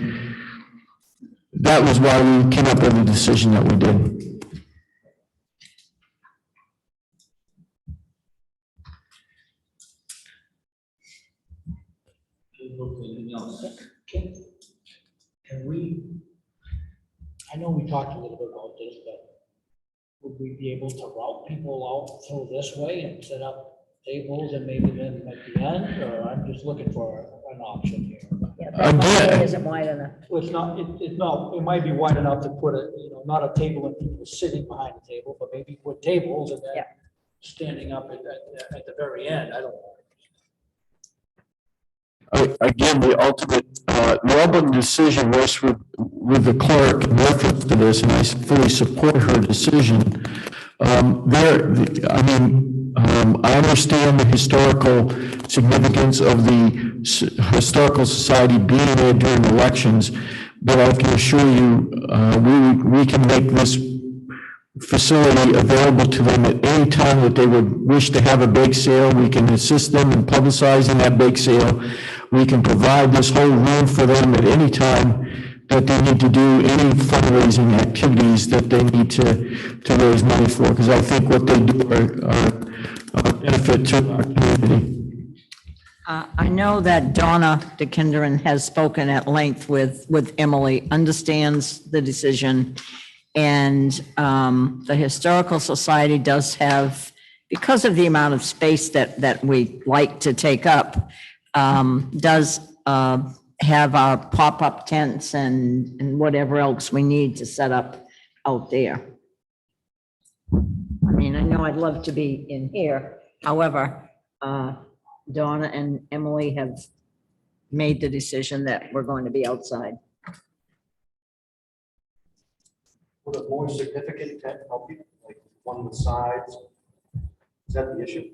C: that was why we came up with the decision that we did.
J: Anything else?
D: Can we, I know we talked a little bit about this, but would we be able to route people out through this way and set up tables and maybe then at the end, or I'm just looking for an option here?
G: Yeah, that hallway isn't wide enough.
D: Well, it's not, it might be wide enough to put a, not a table and people sitting behind the table, but maybe put tables and then
G: Yeah.
D: standing up at the very end, I don't know.
C: Again, the ultimate decision rests with the clerk in reference to this, and I fully support her decision. I understand the historical significance of the Historical Society being there during elections, but I can assure you, we can make this facility available to them at any time that they would wish to have a bake sale. We can assist them in publicizing that bake sale. We can provide this whole room for them at any time that they need to do any fundraising activities that they need to raise money for, because I think what they do are a benefit to our community.
G: I know that Donna DeKinderen has spoken at length with Emily, understands the decision. And the Historical Society does have, because of the amount of space that we like to take up, does have our pop-up tents and whatever else we need to set up out there. I mean, I know I'd love to be in here. However, Donna and Emily have made the decision that we're going to be outside.
I: Would a more significant tent help you, like one with sides? Is that the issue?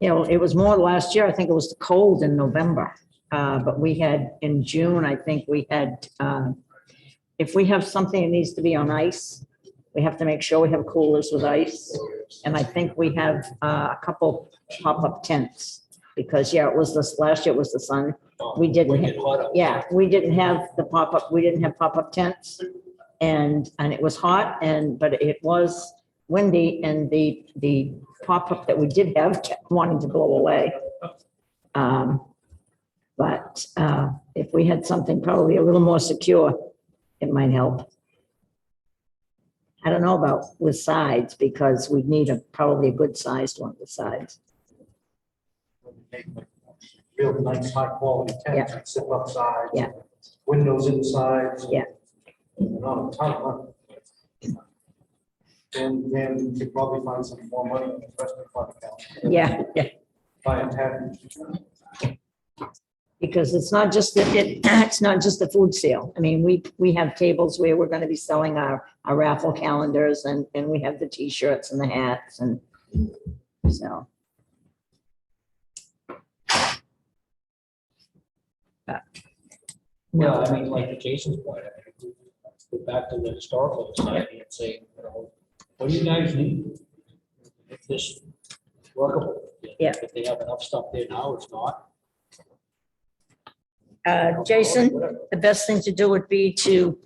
G: You know, it was more last year. I think it was cold in November. But we had in June, I think we had, if we have something that needs to be on ice, we have to make sure we have coolers with ice. And I think we have a couple pop-up tents because, yeah, it was this, last year it was the sun. We didn't, yeah, we didn't have the pop-up, we didn't have pop-up tents. And it was hot but it was windy and the pop-up that we did have kept wanting to blow away. But if we had something probably a little more secure, it might help. I don't know about with sides because we'd need probably a good sized one with sides.
I: Real nice, high quality tents,
G: Yeah.
I: that sit upside.
G: Yeah.
I: Windows inside.
G: Yeah.
I: Not a ton of money. And then you could probably find some more money in the investment fund account.
G: Yeah, yeah.
I: Buy a tent.
G: Because it's not just it's not just the food sale. I mean, we have tables where we're gonna be selling our raffle calendars and we have the T-shirts and the hats and so.
D: Well, I mean, like to Jason's point, I mean, go back to the historical society and say, you know, what do you guys need? If this workable.
G: Yeah.
D: If they have enough stuff there now, it's not.
G: Jason, the best thing to do would be to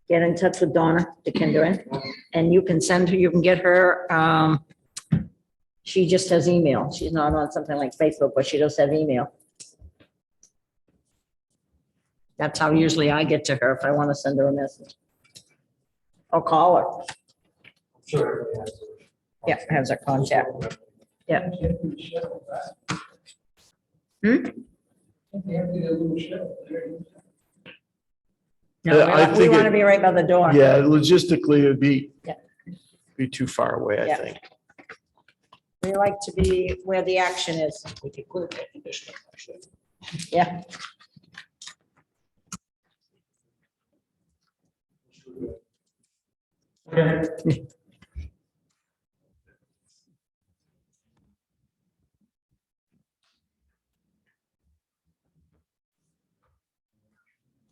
G: get in touch with Donna DeKinderen, and you can send her, you can get her, she just has email. She's not on something like Facebook, but she does have email. That's how usually I get to her if I want to send her a message. Or call her.
I: Sure. everybody has to-
G: Yeah, has her contact. Yeah. No,
C: I
G: we
C: think
G: want to
C: it-
G: be right by the door.
C: Yeah, logistically, it'd be,
G: Yeah.
C: be too far away, I
G: Yeah.
C: think.
G: We like to be where the action is.
D: We could put it in condition, actually.
G: Yeah.
D: Okay.